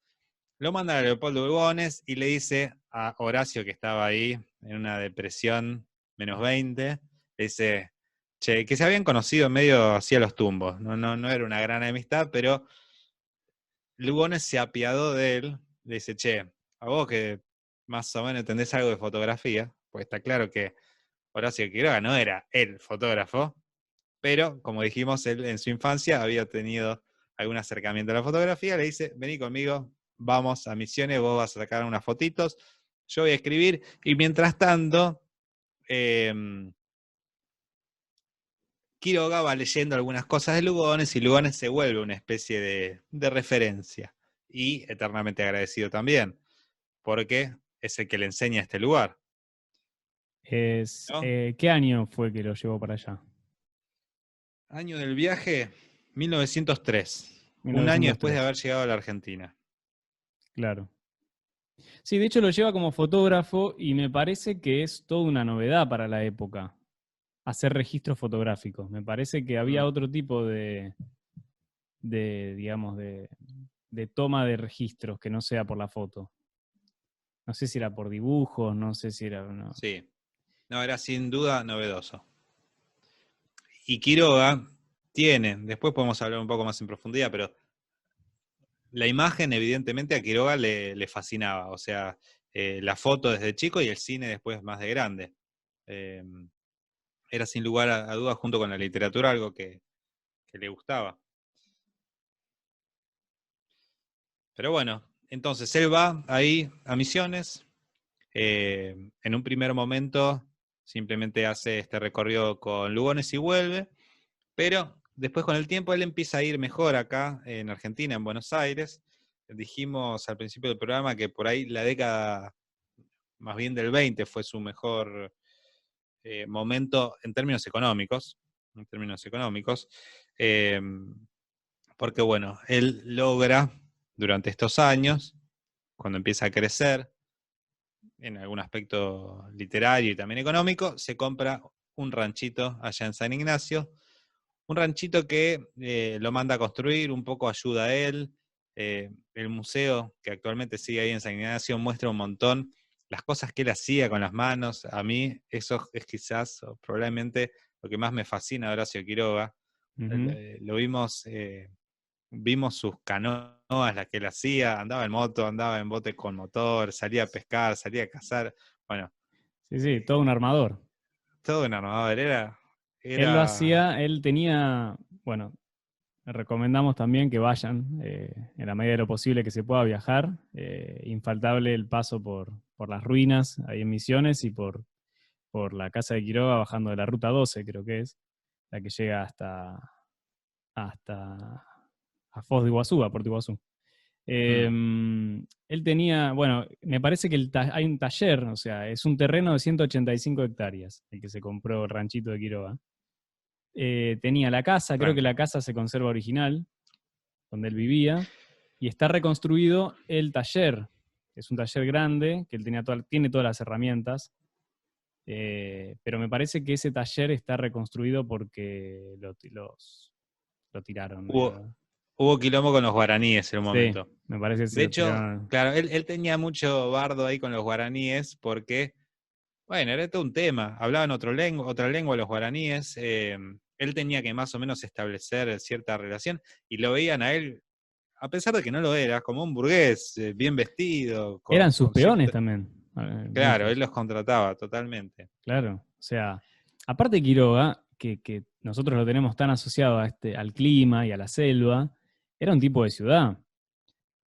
lo manda a Leopoldo Lugones y le dice a Horacio, que estaba ahí en una depresión -20, le dice, che, que se habían conocido medio así a los tumbos, no era una gran amistad, pero Lugones se apiadó de él, le dice, che, a vos que más o menos entendés algo de fotografía, pues está claro que Horacio Quiroga no era el fotógrafo, pero como dijimos, él en su infancia había tenido algún acercamiento a la fotografía, le dice, vení conmigo, vamos a Misiones, vos vas a sacar unas fotitos, yo voy a escribir, y mientras tanto, Quiroga va leyendo algunas cosas de Lugones y Lugones se vuelve una especie de referencia y eternamente agradecido también, porque es el que le enseña este lugar, ¿no? ¿Qué año fue que lo llevó para allá? Año del viaje, 1903, un año después de 1903, haber llegado a la Argentina. claro. Sí, de hecho lo lleva como fotógrafo y me parece que es toda una novedad para la época, hacer registros fotográficos. Me parece que había Mm. otro tipo digamos, de toma de registros que no sea por la foto. No sé si era por dibujos, no sé si era... No. Sí, no, era sin duda novedoso. Y Quiroga tiene, después podemos hablar un poco más en profundidad, pero la imagen evidentemente a Quiroga le fascinaba, o sea, la foto desde chico y el cine después más de grande. Eh, Era sin lugar a dudas junto con la literatura algo que le gustaba. Pero bueno, entonces él va ahí a Misiones, en un primer momento simplemente hace este recorrido con Lugones y vuelve, pero después con el tiempo él empieza a ir mejor acá en Argentina, en Buenos Aires. Dijimos al principio del programa que por ahí la década más bien del 20 fue su mejor momento en términos económicos. En términos económicos. Eh, Porque bueno, él logra durante estos años, cuando empieza a crecer en algún aspecto literario y también económico, se compra un ranchito allá en San Ignacio, un ranchito que lo manda a construir, un poco ayuda a él. El museo que actualmente sigue ahí en San Ignacio muestra un montón las cosas que él hacía con las manos. A mí eso es quizás o probablemente lo que más me fascina de Horacio Quiroga. Ujú. Lo vimos, vimos sus canoas, las que él hacía, andaba en moto, andaba en bote con motor, salía a pescar, salía a cazar. Bueno, Sí, sí, todo un armador. todo un armador, Él lo era, hacía, él tenía, bueno, recomendamos también que vayan, en la medida de lo posible que se pueda viajar. Infaltable el paso por las ruinas ahí en Misiones y por la casa de Quiroga bajando de la ruta 12, creo que es, la que llega hasta a Foz de Iguazú, a Puerto Iguazú. mm, Él tenía, bueno, me parece que hay un taller, o sea, es un terreno de 185 hectáreas, el que se compró el ranchito de Quiroga. Tenía la casa, creo que tranqui. la casa se conserva original, donde él vivía, y está reconstruido el taller. Es un taller grande, que él tiene todas las herramientas, pero me parece que ese taller está reconstruido porque lo tiraron Hubo, medio. hubo quilombo con los guaraníes en un Sí, momento. me parece que se De lo hecho, tiraron. claro, él tenía mucho bardo ahí con los guaraníes porque, bueno, era todo un tema. Hablaban otra lengua los guaraníes. Él tenía que más o menos establecer cierta relación y lo veían a él, a pesar de que no lo era, como un burgués, bien vestido, Eran sus con peones cierto... también, Claro, él muchos. los contrataba totalmente. Claro, o sea, aparte de Quiroga, que nosotros lo tenemos tan asociado al clima y a la selva, era un tipo de ciudad, Sí,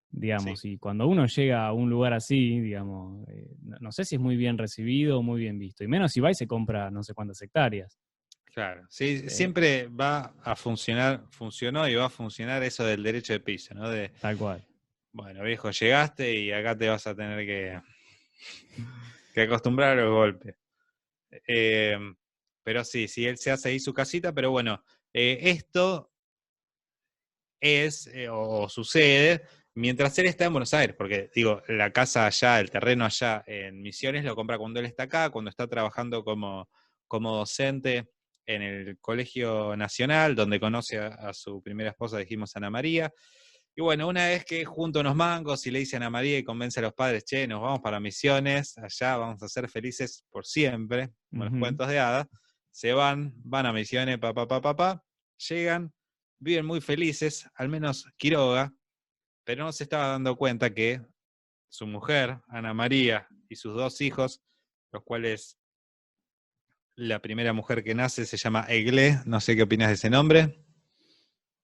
digamos, y cuando uno llega a un lugar así, digamos, no sé si es muy bien recibido o muy bien visto, y menos si va y se compra no sé cuántas hectáreas. claro. Sí, Eh, siempre va a funcionar, funcionó y va a funcionar eso del derecho de piso, ¿no? De, Tal cual. bueno, viejo, llegaste y acá te vas a tener que acostumbrar a los golpes. Eh, pero sí, sí, él se hace ahí su casita, pero bueno, esto es o sucede mientras él está en Buenos Aires, porque digo, la casa allá, el terreno allá en Misiones lo compra cuando él está acá, cuando está trabajando como docente en el Colegio Nacional, donde conoce a su primera esposa, dijimos, Ana María. Y bueno, una vez que junta unos mangos y le dice a Ana María y convence a los padres, che, nos vamos para Misiones, allá vamos a ser felices por siempre, como los Ujú. cuentos de hadas, se van a Misiones, llegan, viven muy felices, al menos Quiroga, pero no se estaba dando cuenta que su mujer, Ana María, y sus dos hijos, los cuales La primera mujer que nace se llama Eglé, no sé qué opinas de ese nombre.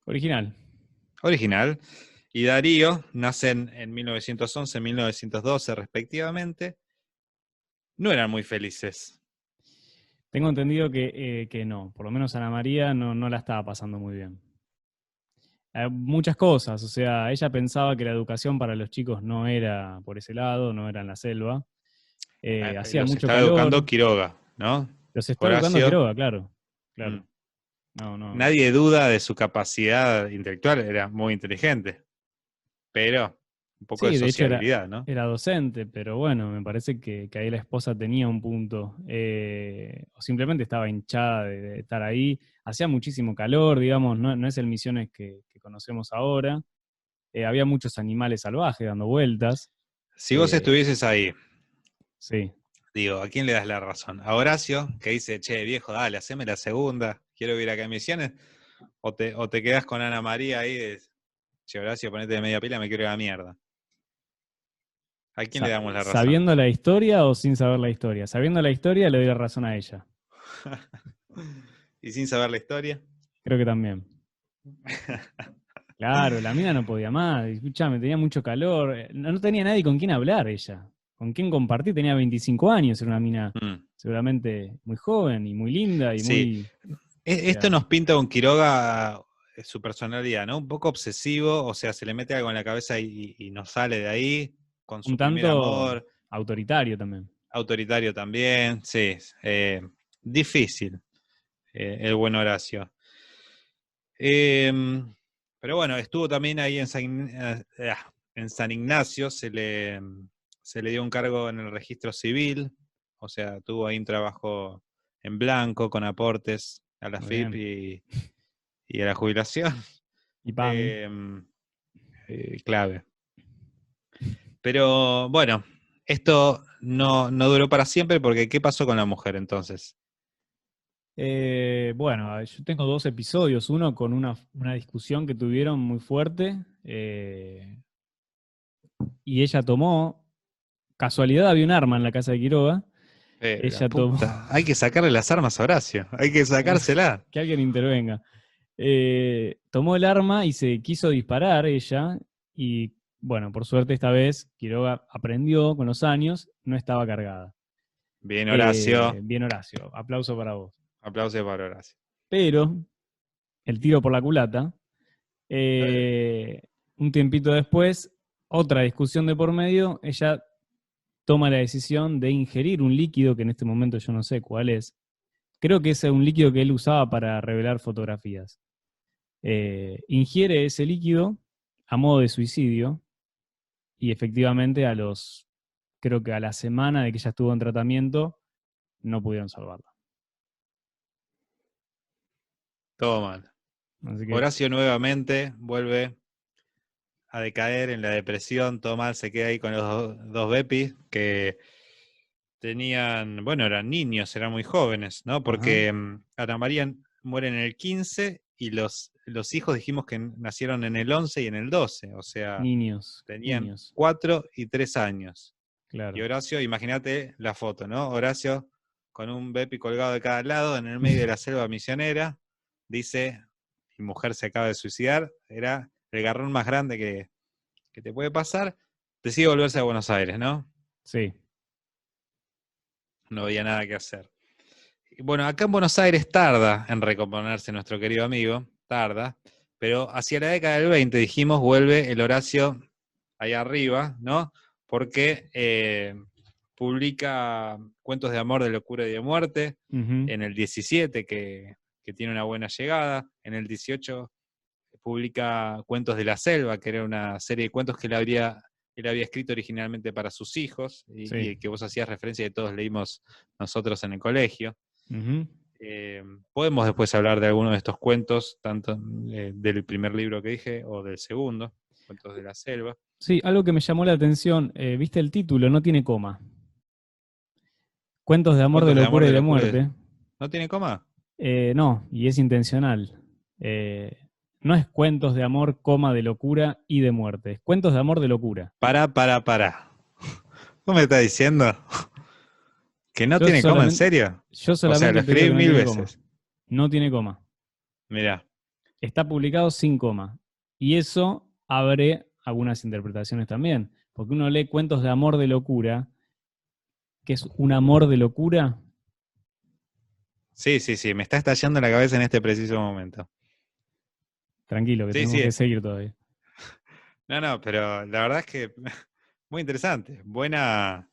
Original. Original. Y Darío nacen en 1911, 1912 respectivamente. No eran muy felices. Tengo entendido que no, por lo menos Ana María no la estaba pasando muy bien. Muchas cosas, o sea, ella pensaba que la educación para los chicos no era por ese lado, no era en la selva. Hacía Los mucho estaba educando calor, Quiroga, ¿no? los está educando Horacio. Quiroga, claro, Mm. claro. No, no. Nadie duda de su capacidad intelectual, era muy inteligente, pero un poco de Sí, de hecho sociabilidad, ¿no? era docente, pero bueno, me parece que ahí la esposa tenía un punto. O simplemente estaba hinchada de estar ahí. Hacía muchísimo calor, digamos, no es el Misiones que conocemos ahora. Había muchos animales salvajes dando vueltas. Si vos Eh, estuvieses ahí, sí. digo, ¿a quién le das la razón? ¿A Horacio, que dice, che, viejo, dale, haceme la segunda, quiero ir acá en Misiones? ¿O te quedás con Ana María ahí de, che, Horacio, ponete de media pila, me quiero ir a la mierda? ¿A quién le damos la razón? ¿Sabiendo la historia o sin saber la historia? Sabiendo la historia le doy la razón a ella. Y sin saber la historia. Creo que también. Claro, la mina no podía más. Escuchame, tenía mucho calor. No tenía nadie con quien hablar ella. Con quien compartir. Tenía 25 años. Era una mina Mm, seguramente muy joven y muy linda y sí, muy... o esto sea, nos pinta con Quiroga su personalidad, ¿no? Un poco obsesivo, o sea, se le mete algo en la cabeza y no sale de ahí, con un su primer tanto amor, autoritario también. autoritario también, sí, difícil, el buen Horacio. Pero bueno, estuvo también ahí en San Ignacio, se le dio un cargo en el registro civil, o sea, tuvo ahí un trabajo en blanco, con aportes a la Muy FIP bien. y a la jubilación. Y PAMI. Em, Clave. Pero bueno, esto no duró para siempre porque ¿qué pasó con la mujer entonces? Bueno, yo tengo dos episodios. Uno con una discusión que tuvieron muy fuerte. Y ella tomó... Casualidad, había un arma en la casa de Quiroga. La Ella tomó... puta, hay que sacarle las armas a Horacio, hay que sacársela. que alguien intervenga. Tomó el arma y se quiso disparar ella, y bueno, por suerte esta vez Quiroga aprendió con los años, no estaba cargada. Bien, Horacio. Bien, Horacio, aplauso para vos. Aplausos para Horacio. Pero el tiro por la culata, un tiempito después, otra discusión de por medio, ella toma la decisión de ingerir un líquido que en este momento yo no sé cuál es. Creo que es un líquido que él usaba para revelar fotografías. Ingiere ese líquido a modo de suicidio y efectivamente creo que a la semana de que ella estuvo en tratamiento, no pudieron salvarla. Todo mal. Así que, Horacio nuevamente vuelve a decaer en la depresión, todo mal, se queda ahí con los dos Bepis que tenían, bueno, eran niños, eran muy jóvenes, ¿no? ajá, Porque Ana María muere en el 15 y los hijos dijimos que nacieron en el 11 y en el 12, o sea, tenían niños, 4 y 3 años. Y claro. Horacio, imagínate la foto, ¿no? Horacio con un Bepi colgado de cada lado en el medio de la selva misionera, dice, mi mujer se acaba de suicidar, era el garrón más grande que te puede pasar, decide volverse a Buenos Aires, ¿no? Sí. No había nada que hacer. Y bueno, acá en Buenos Aires tarda en recomponerse nuestro querido amigo, tarda, pero hacia la década del 20, dijimos, vuelve el Horacio ahí arriba, ¿no? Porque publica Cuentos de amor, de locura y de muerte, Ujú. en el 17, que tiene una buena llegada, en el 18 publica Cuentos de la Selva, que era una serie de cuentos que él había escrito originalmente para sus hijos, Sí. y que vos hacías referencia y todos leímos nosotros en el colegio. Ujú. Podemos después hablar de alguno de estos cuentos, tanto del primer libro que dije o del segundo, Cuentos de la Selva. Sí, algo que me llamó la atención, viste el título, no tiene coma. Cuentos de amor, de Cuentos de amor, locura y de de locura. muerte. ¿No tiene coma? No, y es intencional. No es cuentos de amor, coma, de locura y de muerte. Es cuentos de amor de locura. Pará. ¿Cómo me está diciendo? ¿Que no Yo tiene coma, en solamente, serio? yo O sea, lo solamente te digo escribí que no mil tiene coma. veces. No tiene coma. Mirá. Está publicado sin coma. Y eso abre algunas interpretaciones también. Porque uno lee cuentos de amor de locura, que es un amor de locura. Sí, sí, sí, me está estallando la cabeza en este preciso momento. Tranquilo, que Sí, tenemos que sí. seguir todavía. No, no, pero la verdad es que muy interesante. Buena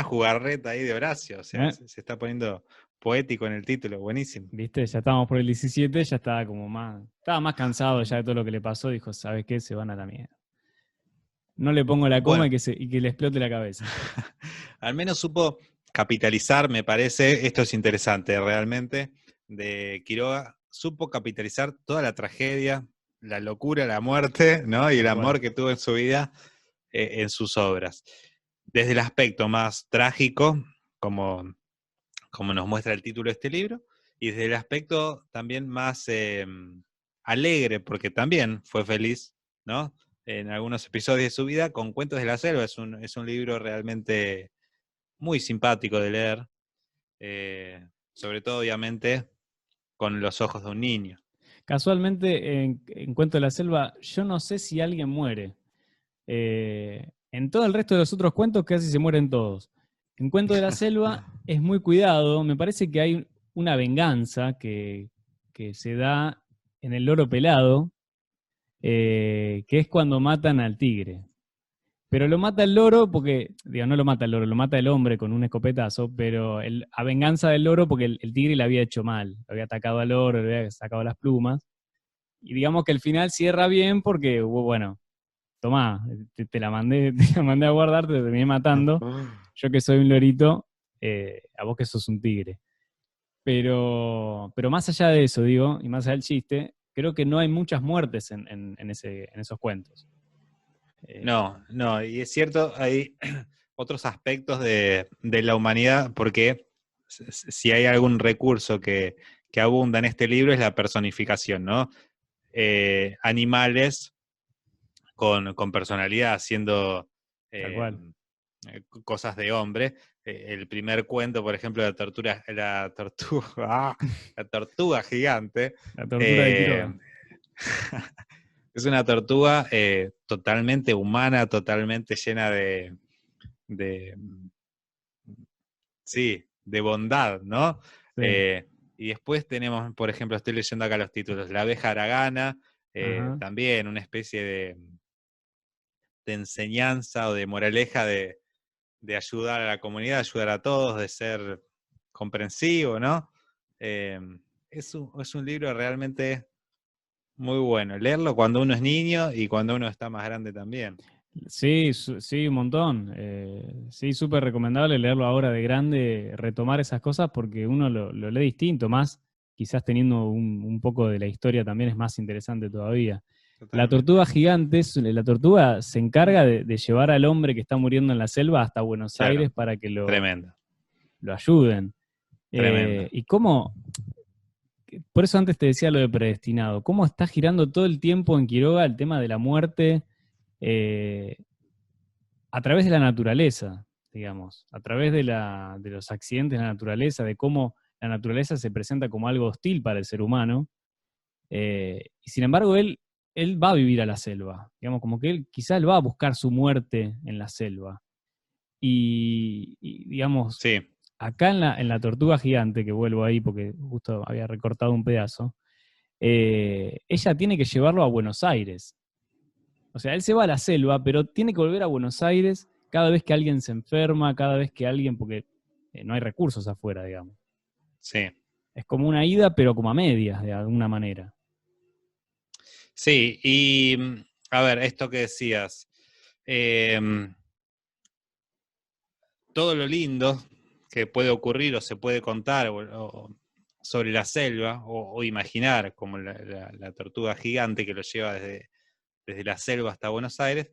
jugarreta ahí de Horacio. O sea, ¿Eh? se está poniendo poético en el título. Buenísimo. ¿Viste? Ya estábamos por el 17, ya estaba como más. Estaba más cansado ya de todo lo que le pasó. Dijo, ¿sabes qué? Se van a la mierda. No le pongo la coma Bueno, y que le explote la cabeza. al menos supo capitalizar, me parece, esto es interesante realmente, de Quiroga, supo capitalizar toda la tragedia, la locura, la muerte, ¿no? Y el Tal cual. amor que tuvo en su vida, en sus obras. Desde el aspecto más trágico, como nos muestra el título de este libro, y desde el aspecto también más alegre, porque también fue feliz, ¿no? En algunos episodios de su vida, con Cuentos de la Selva. Es un libro realmente muy simpático de leer, sobre todo, obviamente, con los ojos de un niño. Casualmente, en Cuento de la Selva, yo no sé si alguien muere. En todo el resto de los otros cuentos casi se mueren todos. En Cuento de la Selva es muy cuidado. Me parece que hay una venganza que se da en el loro pelado, que es cuando matan al tigre. Pero lo mata el loro porque, digo, no lo mata el loro, lo mata el hombre con un escopetazo, pero a venganza del loro porque el tigre le había hecho mal, le había atacado al loro, le había sacado las plumas. Y digamos que el final cierra bien porque, bueno, tomá, te la mandé, te la mandé a guardar, te terminé matando. Yo que soy un lorito, a vos que sos un tigre. Pero más allá de eso, digo, y más allá del chiste, creo que no hay muchas muertes en esos cuentos. No, no, y es cierto, hay otros aspectos de la humanidad, porque si hay algún recurso que abunda en este libro es la personificación, ¿no? Animales con personalidad, haciendo Tal eh, cual. cosas de hombre. El primer cuento, por ejemplo, la tortuga gigante. La tortura de eh, Quiroga. es una tortuga totalmente humana, totalmente llena de, sí, de bondad, ¿no? Sí. Y después tenemos, por ejemplo, estoy leyendo acá los títulos, La abeja haragana, Ajá. también una especie de enseñanza o de moraleja de ayudar a la comunidad, ayudar a todos, de ser comprensivo, ¿no? Eh, es un libro realmente muy bueno. Leerlo cuando uno es niño y cuando uno está más grande también. Sí, sí, un montón. Sí, súper recomendable leerlo ahora de grande, retomar esas cosas porque uno lo lee distinto, más quizás teniendo un poco de la historia también es más interesante todavía. La tortuga Totalmente. gigante, la tortuga se encarga de llevar al hombre que está muriendo en la selva hasta Buenos Claro, Aires para que tremendo, lo ayuden. tremendo. Y cómo, por eso antes te decía lo de predestinado, cómo está girando todo el tiempo en Quiroga el tema de la muerte, eh, a través de la naturaleza, digamos, a través de los accidentes de la naturaleza, de cómo la naturaleza se presenta como algo hostil para el ser humano. Y sin embargo, él va a vivir a la selva, digamos, como que él quizás va a buscar su muerte en la selva. Digamos, Sí, acá en la tortuga gigante, que vuelvo ahí porque justo había recortado un pedazo, ella tiene que llevarlo a Buenos Aires. O sea, él se va a la selva, pero tiene que volver a Buenos Aires cada vez que alguien se enferma, cada vez que alguien, porque no hay recursos afuera, digamos. sí. Es como una ida, pero como a medias, de alguna manera. Sí, y a ver, esto que decías, em, todo lo lindo que puede ocurrir o se puede contar sobre la selva o imaginar como la tortuga gigante que lo lleva desde la selva hasta Buenos Aires.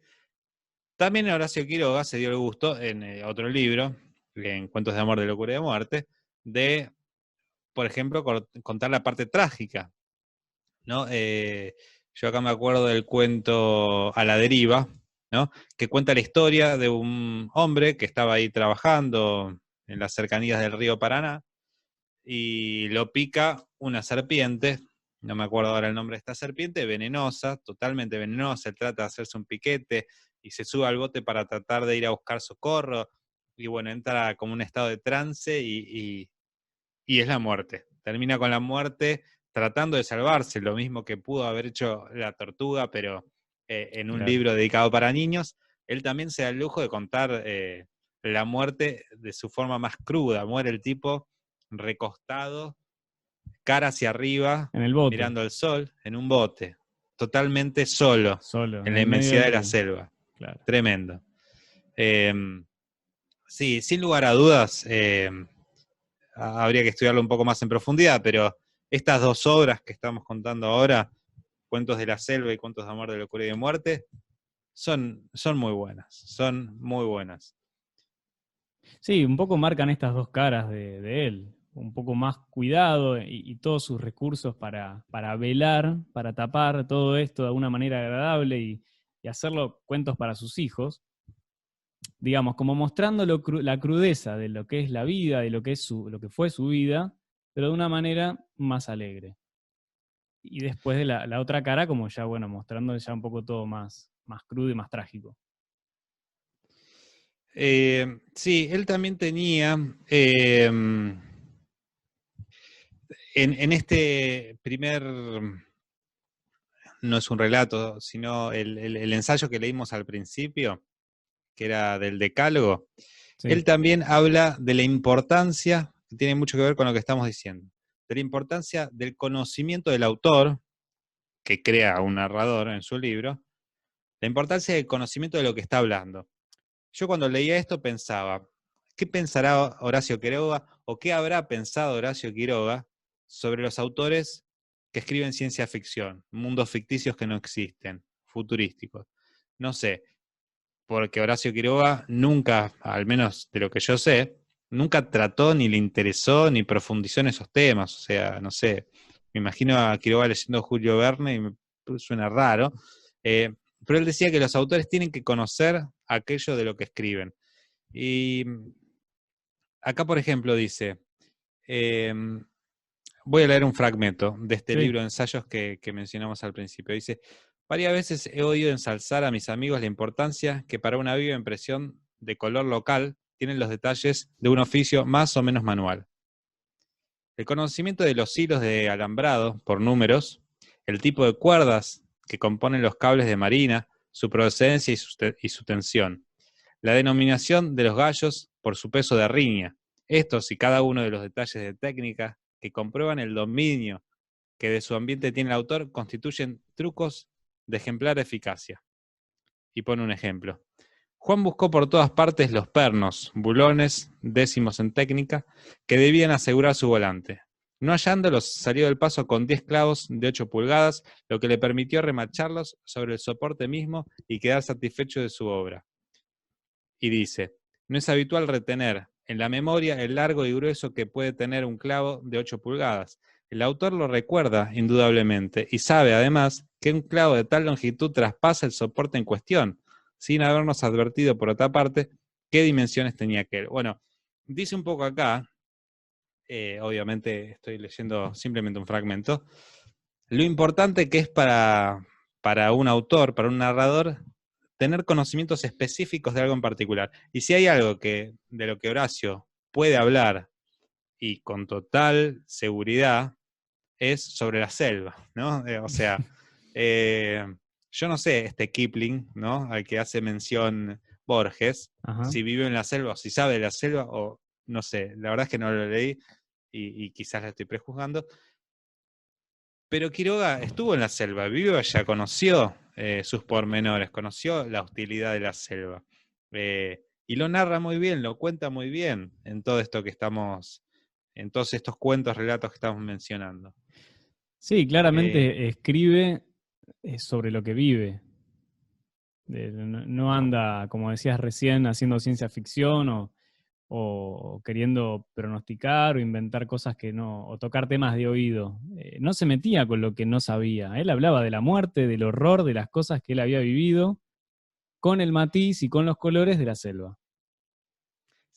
También Horacio Quiroga se dio el gusto en otro libro, en Cuentos de Amor, de Locura y de Muerte, de, por ejemplo, contar la parte trágica, ¿no? Yo acá me acuerdo del cuento A la deriva, ¿no? Que cuenta la historia de un hombre que estaba ahí trabajando en las cercanías del río Paraná, y lo pica una serpiente, no me acuerdo ahora el nombre de esta serpiente, venenosa, totalmente venenosa. Él trata de hacerse un piquete y se sube al bote para tratar de ir a buscar socorro, y bueno, entra como un estado de trance y es la muerte. Termina con la muerte tratando de salvarse, lo mismo que pudo haber hecho la tortuga, pero en un libro dedicado para niños. Él también se da el lujo de contar la muerte de su forma más cruda. Muere el tipo recostado, cara hacia arriba, En el bote. mirando al sol, en un bote, totalmente solo, Solo, en la el medio inmensidad del de la río. selva. Claro. Tremendo. Sí, sin lugar a dudas, habría que estudiarlo un poco más en profundidad, pero estas dos obras que estamos contando ahora, Cuentos de la Selva y Cuentos de Amor, de Locura y de Muerte, son muy buenas, son muy buenas. Sí, un poco marcan estas dos caras de él. Un poco más cuidado y todos sus recursos para velar, para tapar todo esto de alguna manera agradable y hacerlo cuentos para sus hijos. Digamos, como mostrando la crudeza de lo que es la vida, de lo que, lo que fue su vida, pero de una manera más alegre. Y después de la otra cara, como ya, bueno, mostrando ya un poco todo más crudo y más trágico. Sí, él también tenía, en este primer, no es un relato, sino el ensayo que leímos al principio, que era del Decálogo, Sí. él también habla de la importancia, que tiene mucho que ver con lo que estamos diciendo, de la importancia del conocimiento del autor, que crea un narrador en su libro, la importancia del conocimiento de lo que está hablando. Yo cuando leía esto pensaba, ¿qué pensará Horacio Quiroga o qué habrá pensado Horacio Quiroga sobre los autores que escriben ciencia ficción, mundos ficticios que no existen, futurísticos? No sé, porque Horacio Quiroga nunca, al menos de lo que yo sé, nunca trató, ni le interesó, ni profundizó en esos temas. O sea, no sé, me imagino a Quiroga leyendo Julio Verne y me suena raro. Pero él decía que los autores tienen que conocer aquello de lo que escriben. Y acá, por ejemplo, dice, voy a leer un fragmento de este libro de ensayos que mencionamos al principio. Dice, varias veces he oído ensalzar a mis amigos la importancia que para una viva impresión de color local tienen los detalles de un oficio más o menos manual. El conocimiento de los hilos de alambrado por números, el tipo de cuerdas que componen los cables de marina, su procedencia y su tensión, la denominación de los gallos por su peso de riña, estos y cada uno de los detalles de técnica que comprueban el dominio que de su ambiente tiene el autor, constituyen trucos de ejemplar eficacia. Y pone un ejemplo. Juan buscó por todas partes los pernos, bulones, décimos en técnica, que debían asegurar su volante. No hallándolos, salió del paso con 10 clavos de 8 pulgadas, lo que le permitió remacharlos sobre el soporte mismo y quedar satisfecho de su obra. Y dice, no es habitual retener en la memoria el largo y grueso que puede tener un clavo de 8 pulgadas. El autor lo recuerda, indudablemente, y sabe, además, que un clavo de tal longitud traspasa el soporte en cuestión, sin habernos advertido, por otra parte, qué dimensiones tenía aquel. Bueno, dice un poco acá, obviamente estoy leyendo simplemente un fragmento, lo importante que es para un autor, para un narrador, tener conocimientos específicos de algo en particular. Y si hay algo de lo que Horacio puede hablar y con total seguridad, es sobre la selva, ¿no? O sea, yo no sé, este Kipling, ¿no? Al que hace mención Borges, si vive en la selva o si sabe de la selva, o no sé, la verdad es que no lo leí y quizás la estoy prejuzgando. Pero Quiroga estuvo en la selva, vivió allá, conoció sus pormenores, conoció la hostilidad de la selva. Y lo narra muy bien, lo cuenta muy bien en todo esto que estamos, en todos estos cuentos, relatos que estamos mencionando. Sí, claramente escribe sobre lo que vive. No anda, como decías recién, haciendo ciencia ficción o queriendo pronosticar o inventar cosas que no, o tocar temas de oído. No se metía con lo que no sabía. Él hablaba de la muerte, del horror, de las cosas que él había vivido, con el matiz y con los colores de la selva.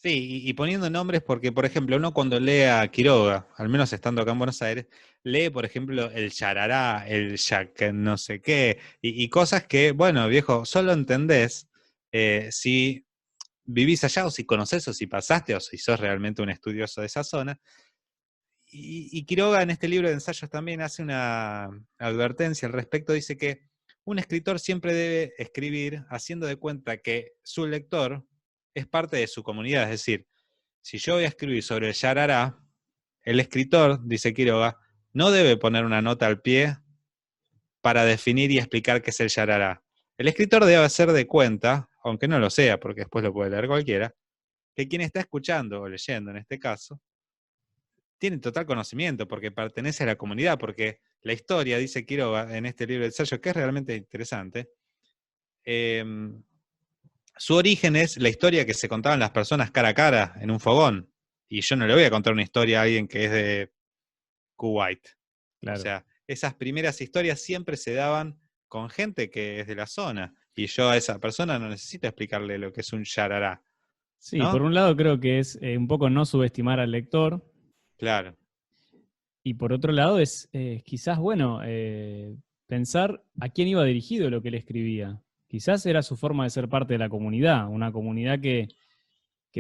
Sí, y poniendo nombres porque, por ejemplo, uno cuando lee a Quiroga, al menos estando acá en Buenos Aires, lee, por ejemplo, el charará, el yac no sé qué, y cosas que, bueno, viejo, solo entendés si vivís allá o si conocés o si pasaste o si sos realmente un estudioso de esa zona. Y Quiroga en este libro de ensayos también hace una advertencia al respecto, dice que un escritor siempre debe escribir haciendo de cuenta que su lector es parte de su comunidad, es decir, si yo voy a escribir sobre el yarará, el escritor, dice Quiroga, no debe poner una nota al pie para definir y explicar qué es el yarará. El escritor debe hacer de cuenta, aunque no lo sea, porque después lo puede leer cualquiera, que quien está escuchando o leyendo en este caso, tiene total conocimiento porque pertenece a la comunidad, porque la historia, dice Quiroga en este libro de ensayo, que es realmente interesante, eh, su origen es la historia que se contaban las personas cara a cara en un fogón. Y yo no le voy a contar una historia a alguien que es de Kuwait. O Claro. sea, esas primeras historias siempre se daban con gente que es de la zona. Y yo a esa persona no necesito explicarle lo que es un yarará, Sí, por ¿no? un lado creo que es un poco no subestimar al lector, Claro. y por otro lado es quizás, bueno, pensar a quién iba dirigido lo que él escribía. Quizás era su forma de ser parte de la comunidad, una comunidad que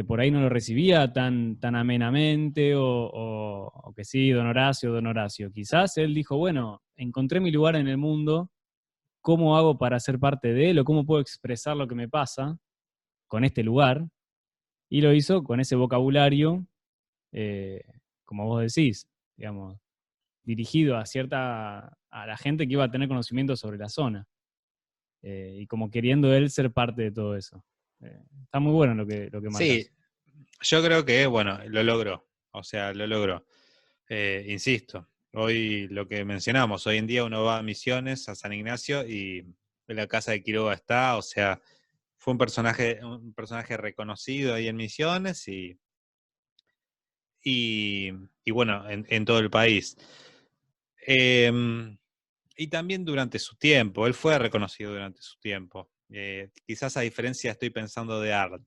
por ahí no lo recibía tan amenamente, o que sí, don Horacio, don Horacio. Quizás él dijo, bueno, encontré mi lugar en el mundo, ¿cómo hago para ser parte de él o cómo puedo expresar lo que me pasa con este lugar? Y lo hizo con ese vocabulario, eh, como vos decís, digamos, dirigido a la gente que iba a tener conocimiento sobre la zona, y como queriendo él ser parte de todo eso. Está muy bueno lo que Sí, marcas. yo creo que, bueno, lo logró. O sea, lo logró. Insisto, hoy lo que mencionamos, hoy en día uno va a Misiones, a San Ignacio, y en la casa de Quiroga está, o sea, fue un personaje reconocido ahí en Misiones y, y bueno, en todo el país. Y también durante su tiempo, él fue reconocido durante su tiempo. Quizás a diferencia estoy pensando de Art.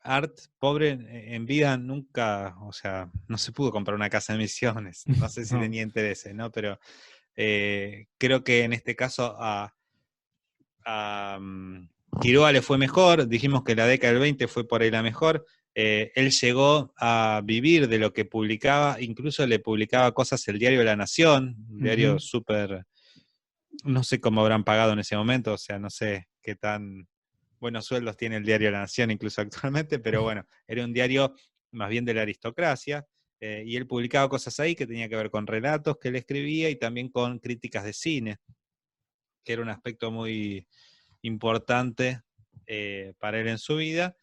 Art, pobre, en vida nunca, o sea, no se pudo comprar una casa en Misiones. No sé si No. tenía intereses, ¿no? Pero creo que en este caso a Quiroga le fue mejor. Dijimos que la década del 20 fue por ahí la mejor. Él llegó a vivir de lo que publicaba, incluso le publicaba cosas el diario La Nación, un diario Ujú. súper, no sé cómo habrán pagado en ese momento, o sea, no sé qué tan buenos sueldos tiene el diario La Nación incluso actualmente, pero bueno, era un diario más bien de la aristocracia, y él publicaba cosas ahí que tenía que ver con relatos que él escribía y también con críticas de cine, que era un aspecto muy importante para él en su vida.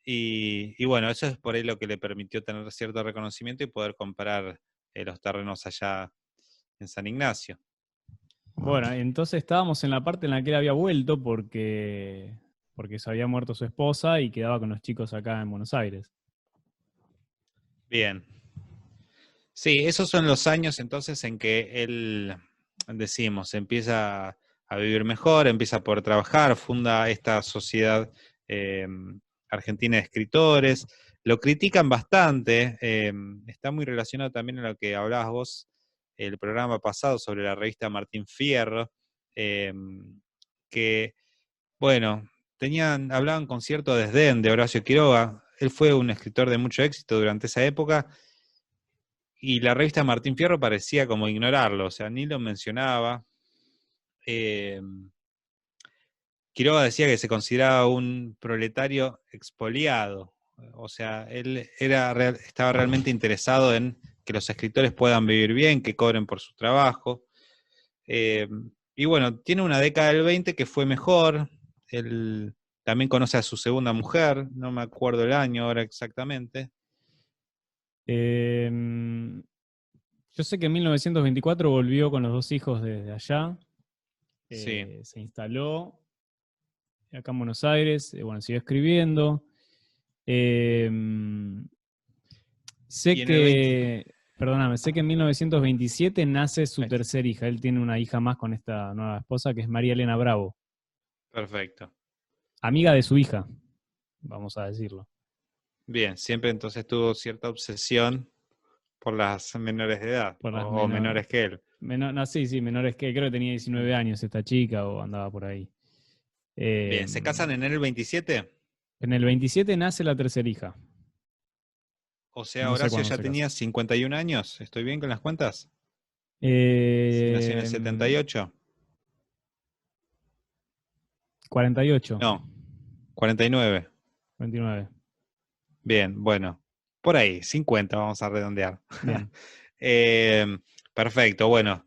Y bueno, eso es por ahí lo que le permitió tener cierto reconocimiento y poder comprar los terrenos allá en San Ignacio. Bueno, entonces estábamos en la parte en la que él había vuelto porque se había muerto su esposa y quedaba con los chicos acá en Buenos Aires. Bien. Sí, esos son los años entonces en que él, decimos, empieza a vivir mejor, empieza a poder trabajar, funda esta sociedad eh, argentina de escritores. Lo critican bastante, está muy relacionado también a lo que hablabas vos el programa pasado sobre la revista Martín Fierro, eh, que, bueno, hablaban con cierto desdén de Horacio Quiroga. Él fue un escritor de mucho éxito durante esa época y la revista Martín Fierro parecía como ignorarlo, o sea, ni lo mencionaba. Eh, Quiroga decía que se consideraba un proletario expoliado, o sea, estaba realmente interesado en que los escritores puedan vivir bien, que cobren por su trabajo. Eh, y bueno, tiene una década del 20 que fue mejor. Él también conoce a su segunda mujer, no me acuerdo el año ahora exactamente. Em, yo sé que en 1924 volvió con los dos hijos desde allá, Sí, se instaló acá en Buenos Aires, bueno, siguió escribiendo. Em, y sé en el 20, perdóname, sé que en 1927 nace su ahí está, tercer hija. Él tiene una hija más con esta nueva esposa que es María Elena Bravo, perfecto. amiga de su hija, vamos a decirlo. Bien, siempre entonces tuvo cierta obsesión por las menores de edad, por las o menores que él. no, sí, menores que, creo que tenía 19 años esta chica o andaba por ahí. Bien, ¿se casan en el 27? En el 27 nace la tercera hija. O sea, No sé Horacio cuándo ya se casa. tenía 51 años. ¿Estoy bien con las cuentas? Si nació en el Eh, 78. 48, No, 49. 29. Bien, bueno. Por ahí, 50 vamos a redondear. Bien. Eh, Perfecto, bueno.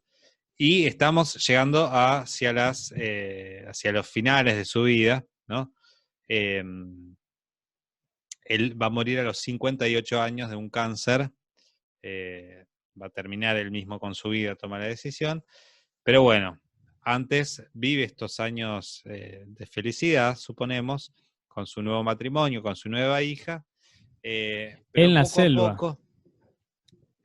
Y estamos llegando hacia los finales de su vida, ¿no? Eh, Él va a morir a los 58 años de un cáncer. eh, Va a terminar él mismo con su vida, toma la decisión. Pero bueno, antes vive estos años de felicidad, suponemos, con su nuevo matrimonio, con su nueva hija. En Pero la poco a selva. poco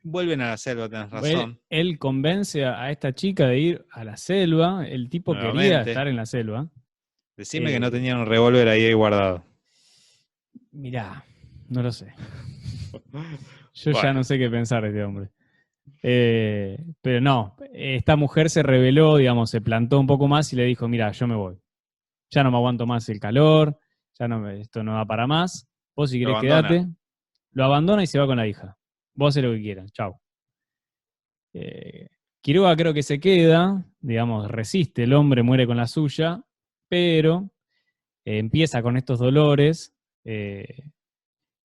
vuelven a la selva, tenés Él, razón, él convence a esta chica de ir a la selva. El tipo quería nuevamente. estar en la selva. Decime que no Eh, tenían un revólver ahí guardado. Mirá, no lo sé. Yo ya Bueno, no sé qué pensar de este hombre. Pero no, esta mujer se rebeló, digamos, se plantó un poco más y le dijo, mira, yo me voy. Ya no me aguanto más el calor, esto no va para más. Vos si lo querés abandona. quedate. Lo abandona y se va con la hija. Vos haces lo que quieras, chau. Eh, Quiroga creo que se queda, digamos, resiste, el hombre muere con la suya, pero empieza con estos dolores,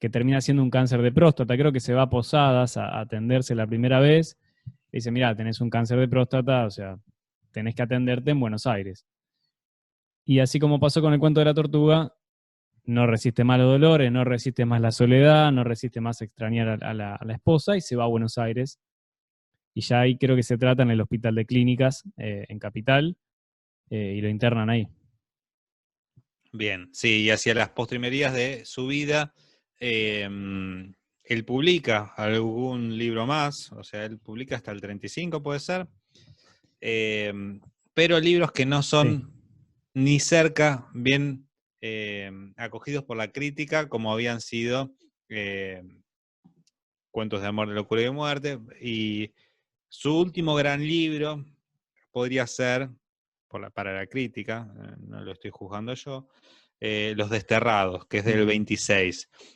que termina siendo un cáncer de próstata. Creo que se va a Posadas a atenderse la primera vez. Le dice, mira, tenés un cáncer de próstata, o sea, tenés que atenderte en Buenos Aires. Y así como pasó con el cuento de la tortuga, no resiste más los dolores, no resiste más la soledad, no resiste más extrañar a la esposa y se va a Buenos Aires. Y ya ahí creo que se trata en el hospital de clínicas en Capital y lo internan ahí. Bien, sí, y hacia las postrimerías de su vida, eh, él publica algún libro más, o sea, él publica hasta el 35, puede ser, eh, pero libros que no Sí, son ni cerca bien acogidos por la crítica, como habían sido eh, Cuentos de amor, de locura y de muerte, y su último gran libro podría ser, para la crítica, no lo estoy juzgando yo, Los Desterrados, que es del mm, 26. sí.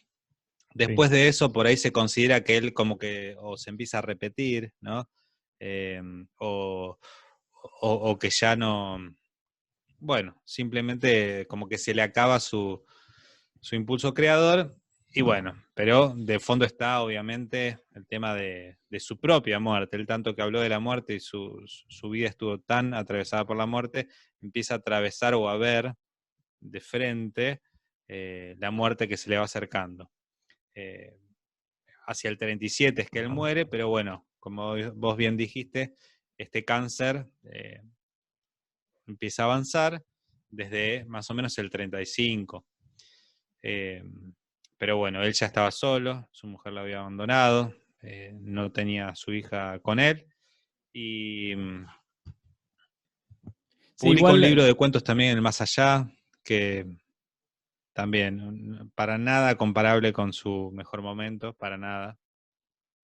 Después de eso, por ahí se considera que él como que o se empieza a repetir, ¿no? Eh, o, o que ya no, bueno, simplemente como que se le acaba su impulso creador. Y bueno, pero de fondo está obviamente el tema de su propia muerte. El tanto que habló de la muerte y su vida estuvo tan atravesada por la muerte, empieza a atravesar o a ver de frente la muerte que se le va acercando. Eh, Hacia el 37 es que él muere, pero bueno, como vos bien dijiste, este cáncer empieza a avanzar desde más o menos el 35. Eh, pero bueno, él ya estaba solo, su mujer lo había abandonado, no tenía a su hija con él y Sí, publica un igual, libro de cuentos también en el Más Allá, que también para nada comparable con su mejor momento, para nada,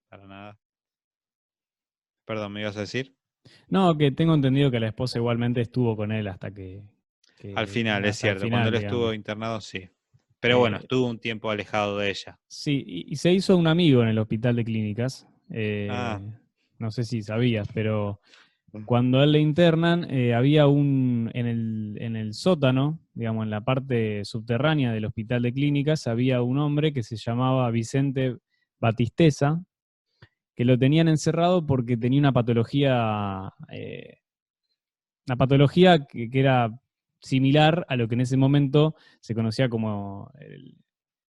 para nada. Perdón, ¿me ibas a decir? no, que tengo entendido que la esposa igualmente estuvo con él Al final, es hasta el cierto, cuando final, él estuvo digamos. internado, sí. Pero bueno, Eh, estuvo un tiempo alejado de ella. sí, y se hizo un amigo en el hospital de clínicas. Ah, No sé si sabías, pero cuando a él le internan, había en el sótano, digamos, en la parte subterránea del hospital de clínicas, había un hombre que se llamaba Vicente Batisteza, que lo tenían encerrado porque tenía una patología que era similar a lo que en ese momento se conocía como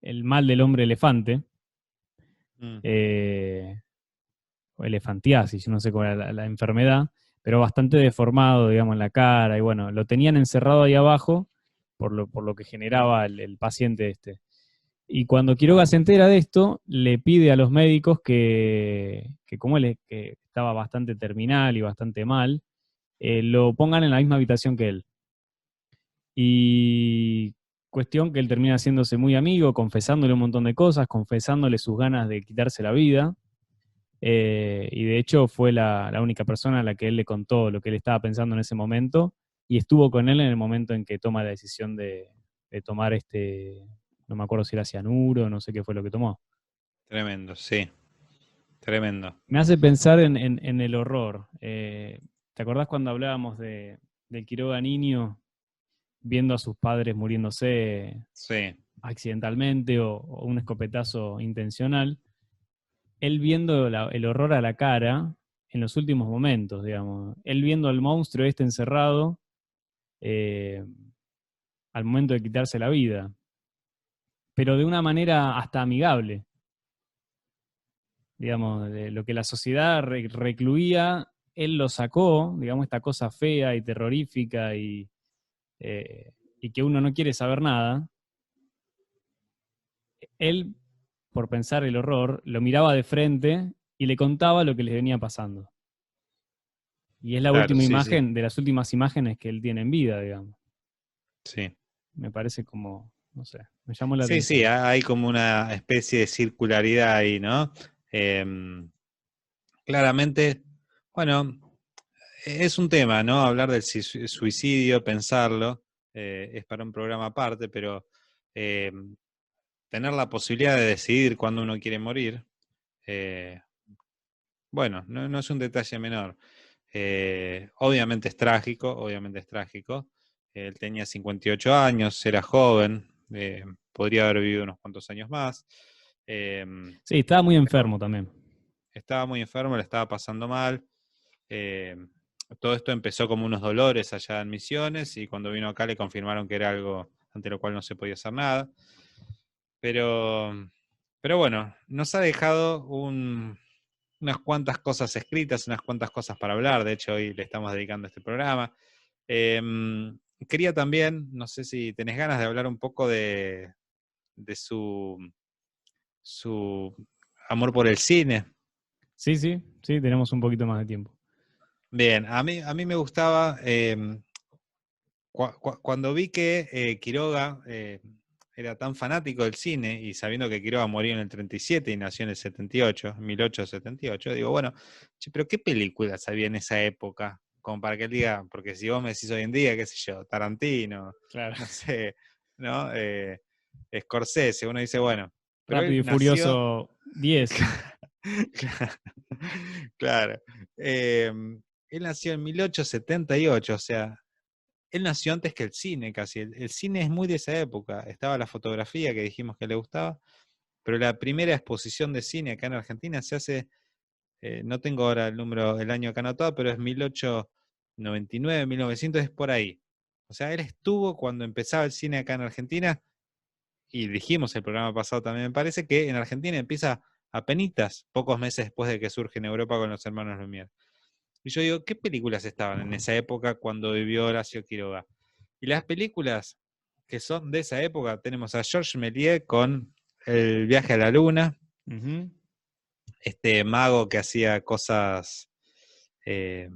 el mal del hombre elefante, mm, eh, o elefantiasis, no sé cuál era la enfermedad, pero bastante deformado, digamos, en la cara, y bueno, lo tenían encerrado ahí abajo por lo que generaba el paciente este. Y cuando Quiroga se entera de esto, le pide a los médicos que como él que estaba bastante terminal y bastante mal, lo pongan en la misma habitación que él. Y Cuestión que él termina haciéndose muy amigo, confesándole un montón de cosas, confesándole sus ganas de quitarse la vida. Y de hecho fue la única persona a la que él le contó lo que él estaba pensando en ese momento, y estuvo con él en el momento en que toma la decisión de tomar no me acuerdo si era cianuro, no sé qué fue lo que tomó. Tremendo, sí, tremendo. Me hace pensar en el horror. ¿Te acordás cuando hablábamos del Quiroga niño viendo a sus padres muriéndose Sí, accidentalmente o un escopetazo intencional? Él viendo el horror a la cara en los últimos momentos, digamos. Él viendo al monstruo encerrado eh, al momento de quitarse la vida, pero de una manera hasta amigable. Digamos, de lo que la sociedad recluía, él lo sacó, digamos, esta cosa fea y terrorífica y que uno no quiere saber nada. Él, por pensar el horror, lo miraba de frente y le contaba lo que les venía pasando. Y es la claro, última sí, sí, imagen, de las últimas imágenes que él tiene en vida, digamos. sí. Me parece como, no sé, me llamó la Sí, sí, atención. hay como una especie de circularidad ahí, ¿no? Em, Claramente, bueno, es un tema, ¿no? Hablar del suicidio, pensarlo, es para un programa aparte, pero tener la posibilidad de decidir cuándo uno quiere morir, eh, bueno, no es un detalle menor. Obviamente es trágico, obviamente es trágico. Él tenía 58 años, era joven, podría haber vivido unos cuantos años más. em, Sí, estaba muy pero enfermo también. estaba muy enfermo, le estaba pasando mal. eh, Todo esto empezó como unos dolores allá en Misiones y cuando vino acá le confirmaron que era algo ante lo cual no se podía hacer nada. Pero, pero bueno, nos ha dejado unas cuantas cosas escritas, unas cuantas cosas para hablar. De hecho, hoy le estamos dedicando este programa. Quería también, no sé si tenés ganas de hablar un poco de su amor por el cine. Sí, sí, sí, tenemos un poquito más de tiempo. Bien, a mí me gustaba, cuando vi que Quiroga era tan fanático del cine y sabiendo que Quiroga murió en el 37 y nació en el 78, 1878, digo, bueno, che, pero ¿qué películas había en esa época? Como para que él diga, porque si vos me decís hoy en día, qué sé yo, Tarantino, Claro. no sé, ¿no? Scorsese, uno dice, bueno, pero Rápido él y nació, Furioso 10. claro, eh, él nació en 1878, o sea, él nació antes que el cine casi. El cine es muy de esa época. Estaba la fotografía que dijimos que le gustaba, pero la primera exposición de cine acá en Argentina se hace, no tengo ahora el número, el año acá anotado, pero es 1899, 1900, es por ahí. O sea, él estuvo cuando empezaba el cine acá en Argentina, y dijimos el programa pasado también, me parece que en Argentina empieza apenitas, pocos meses después de que surge en Europa con los hermanos Lumière. Y yo digo, ¿qué películas estaban en esa época cuando vivió Horacio Quiroga? Y las películas que son de esa época, tenemos a Georges Méliès con El viaje a la luna, Ujú. este mago que hacía cosas eh,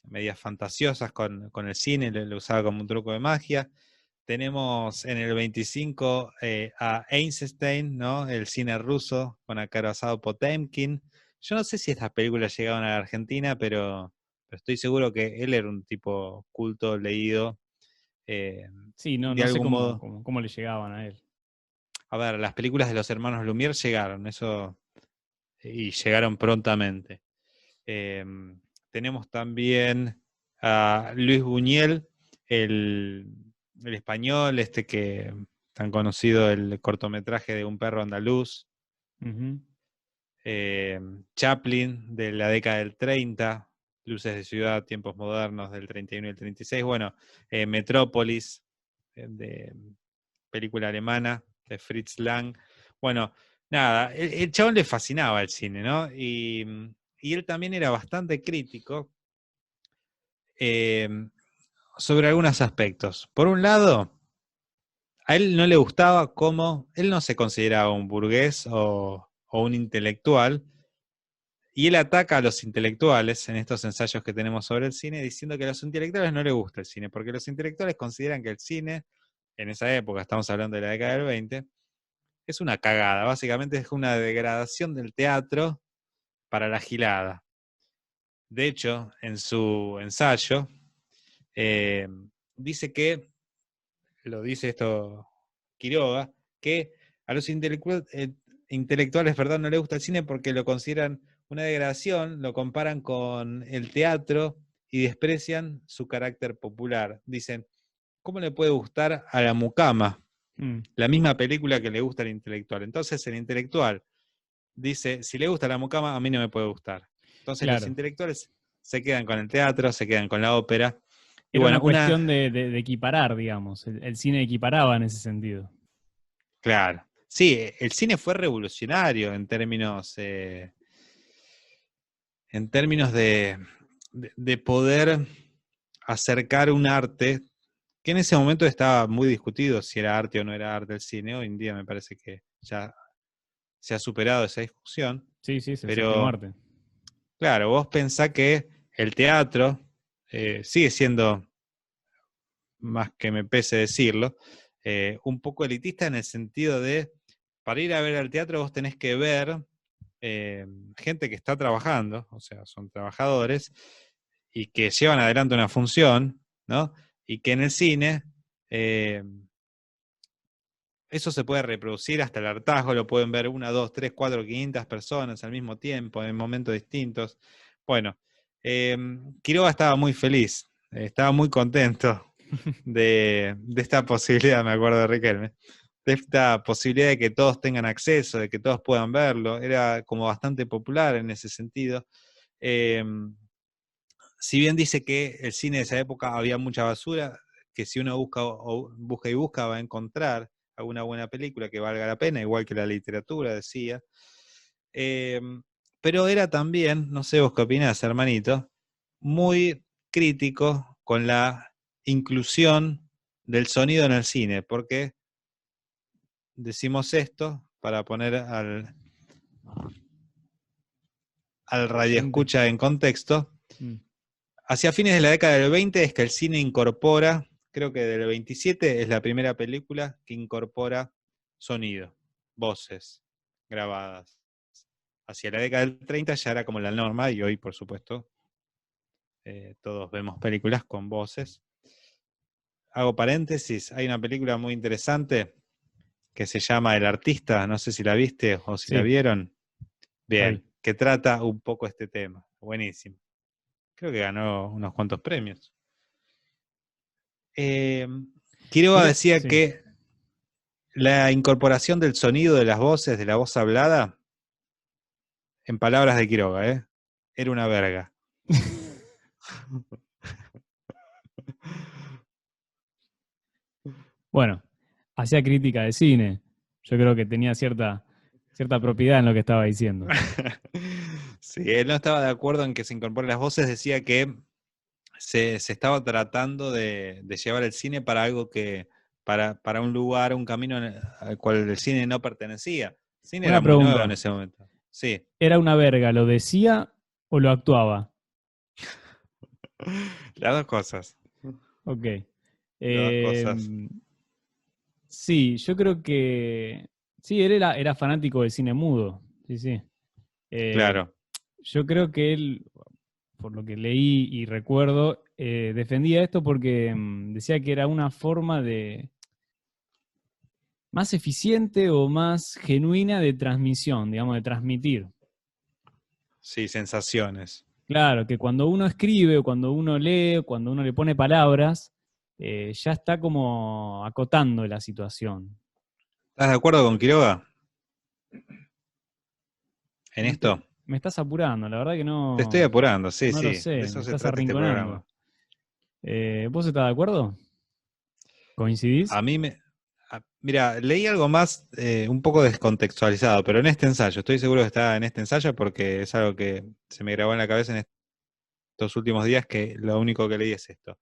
medias fantasiosas con el cine, lo usaba como un truco de magia. Tenemos en el 25 a Einstein, ¿no? El cine ruso con Akarazado Potemkin. Yo no sé si estas películas llegaron a la Argentina, pero estoy seguro que él era un tipo culto, leído, eh, Sí, no, de no sé algún modo. cómo le llegaban a él. A ver, las películas de los hermanos Lumière llegaron, eso, y llegaron prontamente. Eh, Tenemos también a Luis Buñuel, el, el español, este que tan conocido, el cortometraje de Un perro andaluz. Ujú. eh, Chaplin, de la década del 30, Luces de ciudad, tiempos modernos, del 31 y el 36. Bueno, Metrópolis, de película alemana, de Fritz Lang. Bueno, nada, el chabón le fascinaba el cine, ¿no? Y él también era bastante crítico eh, sobre algunos aspectos. Por un lado, a él no le gustaba cómo, él no se consideraba un burgués o un intelectual, y él ataca a los intelectuales en estos ensayos que tenemos sobre el cine, diciendo que a los intelectuales no les gusta el cine, porque los intelectuales consideran que el cine en esa época, estamos hablando de la década del 20, es una cagada. Básicamente es una degradación del teatro para la gilada. De hecho, en su ensayo, eh, dice que, lo dice esto Quiroga, que a los intelectuales, perdón, no les gusta el cine porque lo consideran una degradación, lo comparan con el teatro y desprecian su carácter popular. Dicen, ¿cómo le puede gustar a la mucama la misma película que le gusta al intelectual? Entonces el intelectual dice, si le gusta la mucama, a mí no me puede gustar. Entonces los Claro. intelectuales se quedan con el teatro, se quedan con la ópera. Y Era una bueno, cuestión de equiparar, digamos. El cine equiparaba en ese sentido. claro. Sí, el cine fue revolucionario en términos de poder acercar un arte que en ese momento estaba muy discutido si era arte o no era arte el cine. Hoy en día me parece que ya se ha superado esa discusión. Sí, sí, es el séptimo Pero, arte. claro, vos pensás que el teatro sigue siendo, más que me pese decirlo, un poco elitista en el sentido de, para ir a ver al teatro vos tenés que ver gente que está trabajando, o sea, son trabajadores, y que llevan adelante una función, ¿no? Y que en el cine eh, eso se puede reproducir hasta el hartazgo, lo pueden ver 1, 2, 3, 4, 500 personas al mismo tiempo, en momentos distintos. Bueno, Quiroga estaba muy feliz, estaba muy contento de esta posibilidad, me acuerdo de Riquelme, de esta posibilidad de que todos tengan acceso, de que todos puedan verlo. Era como bastante popular en ese sentido. Eh, si bien dice que el cine de esa época había mucha basura, que si uno busca y busca va a encontrar alguna buena película que valga la pena, igual que la literatura, decía. Eh, pero era también, no sé vos qué opinás, hermanito, muy crítico con la inclusión del sonido en el cine, porque decimos esto para poner al Gente. radioescucha en contexto. Mm. Hacia fines de la década del 20 es que el cine incorpora, creo que del 27 es la primera película que incorpora sonido, voces grabadas. Hacia la década del 30 ya era como la norma y hoy, por supuesto, todos vemos películas con voces. Hago paréntesis, hay una película muy interesante que se llama El Artista, no sé si la viste o si la Sí, vieron. la vi. Bien, que trata un poco este tema. Buenísimo. Creo que ganó unos cuantos premios. Eh, Quiroga decía Sí. que la incorporación del sonido de las voces, de la voz hablada, en palabras de Quiroga, era una verga. Bueno, hacía crítica de cine. Yo creo que tenía cierta propiedad en lo que estaba diciendo. Sí, él no estaba de acuerdo en que se incorporen las voces, decía que se estaba tratando de llevar el cine para algo que, para un lugar, un camino al cual el cine no pertenecía. El cine Una era muy nuevo en pregunta. ese momento. Sí, ¿Era una verga? ¿Lo decía o lo actuaba? las dos cosas. Ok. Las dos cosas. Eh, sí, yo creo que... Sí, él era fanático del cine mudo. Sí, sí. Eh, Claro. yo creo que él, por lo que leí y recuerdo, defendía esto porque decía que era una forma de más eficiente o más genuina de transmisión, digamos, de transmitir. Sí, sensaciones. Claro, que cuando uno escribe o cuando uno lee, o cuando uno le pone palabras, ya está como acotando la situación. ¿Estás de acuerdo con Quiroga en No te- esto? Me estás apurando, la verdad que Te estoy apurando, sí, no lo sí. De sé, me eso se estás trata este arrinconando. programa. ¿Vos estás de acuerdo? ¿Coincidís? A mí me... Mira, leí algo más un poco descontextualizado, pero en este ensayo, estoy seguro que está en este ensayo porque es algo que se me grabó en la cabeza en estos últimos días, que lo único que leí es esto.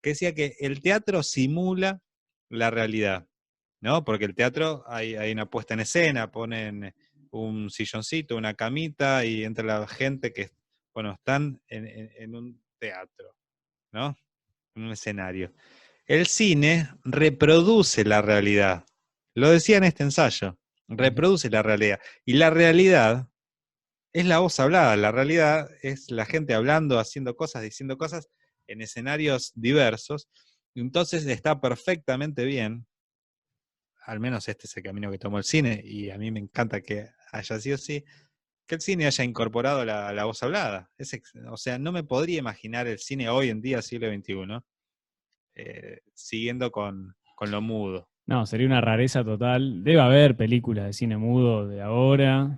Que decía que el teatro simula la realidad, ¿no? Porque el teatro hay una puesta en escena, ponen un silloncito, una camita y entra la gente que, bueno, están en un teatro, ¿no? En un escenario. el cine reproduce la realidad. Lo decía en este ensayo, reproduce la realidad. Y la realidad es la voz hablada, la realidad es la gente hablando, haciendo cosas, diciendo cosas en escenarios diversos. Entonces está perfectamente bien, al menos este es el camino que tomó el cine, y a mí me encanta que haya sido así, que el cine haya incorporado la voz hablada. O sea, no me podría imaginar el cine hoy en día, siglo XXI, siguiendo con lo mudo. No, sería una rareza total. Debe haber películas de cine mudo de ahora,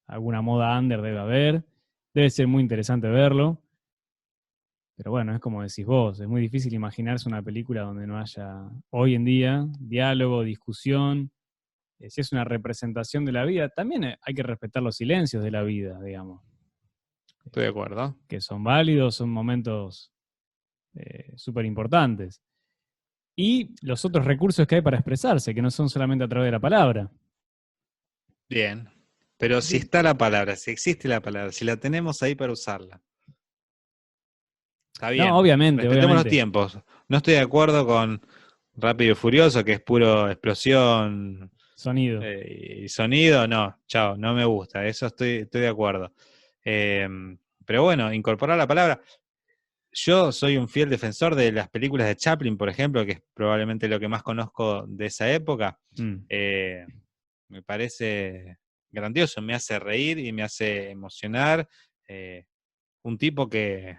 alguna moda under debe haber. Debe ser muy interesante verlo. Pero bueno, es como decís vos, es muy difícil imaginarse una película donde no haya, hoy en día, diálogo, discusión. Si es una representación de la vida, también hay que respetar los silencios de la vida, digamos, Estoy de acuerdo. que son válidos, son momentos súper importantes. Y los otros recursos que hay para expresarse, que no son solamente a través de la palabra. Bien. Pero si está la palabra, si existe la palabra, si la tenemos ahí para usarla. Está No, bien. obviamente, Respetemos los obviamente. tiempos. No estoy de acuerdo con Rápido y Furioso, que es puro explosión Sonido. y sonido. No, chao, no me gusta. Eso estoy de acuerdo. Eh, pero bueno, incorporar la palabra. Yo soy un fiel defensor de las películas de Chaplin, por ejemplo, que es probablemente lo que más conozco de esa época. Mm. Me parece grandioso, me hace reír y me hace emocionar. Un tipo que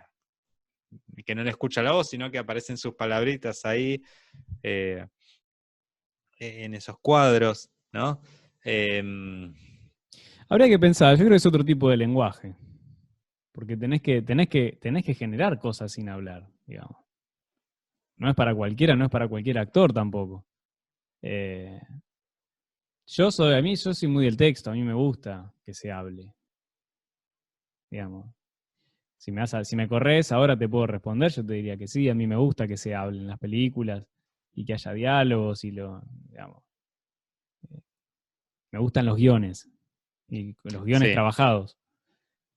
no le escucha la voz, sino que aparecen sus palabritas ahí eh, en esos cuadros, ¿no? Habría que pensar, yo creo que es otro tipo de lenguaje. Porque tenés que generar cosas sin hablar, digamos. No es para cualquiera, no es para cualquier actor tampoco. Eh, yo soy muy del texto, a mí me gusta que se hable, digamos. Si me corres, ahora te puedo responder, yo te diría que sí, a mí me gusta que se hable en las películas y que haya diálogos digamos, me gustan los guiones y los guiones sí. trabajados.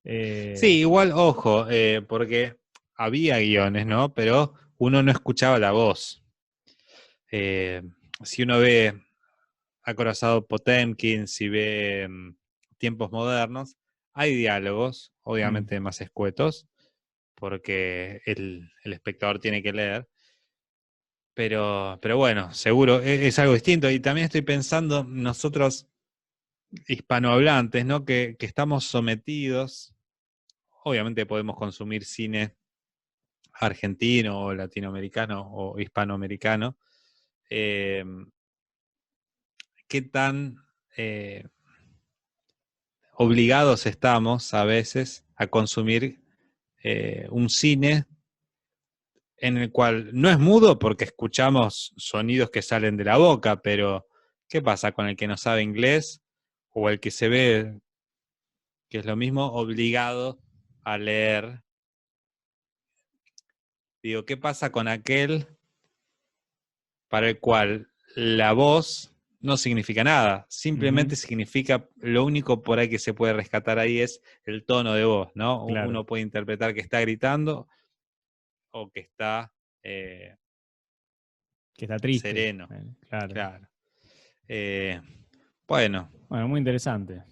Sí, igual, ojo, porque había guiones, ¿no? Pero uno no escuchaba la voz. Eh, si uno ve Acorazado Potemkin, si ve Tiempos Modernos, hay diálogos, obviamente más escuetos, porque el espectador tiene que leer. Pero bueno, seguro es algo distinto. Y también estoy pensando, nosotros hispanohablantes, ¿no? Que estamos sometidos, obviamente podemos consumir cine argentino o latinoamericano o hispanoamericano. Eh, ¿Qué tan obligados estamos a veces a consumir un cine en el cual no es mudo porque escuchamos sonidos que salen de la boca, pero ¿qué pasa con el que no sabe inglés o el que se ve, que es lo mismo, obligado a leer? Digo, ¿qué pasa con aquel para el cual la voz no significa nada? Simplemente significa, lo único por ahí que se puede rescatar ahí es el tono de voz, ¿no? Claro, Uno puede interpretar que está gritando o que está eh, que está triste, sereno, claro. claro. Eh, bueno, Bueno, muy interesante.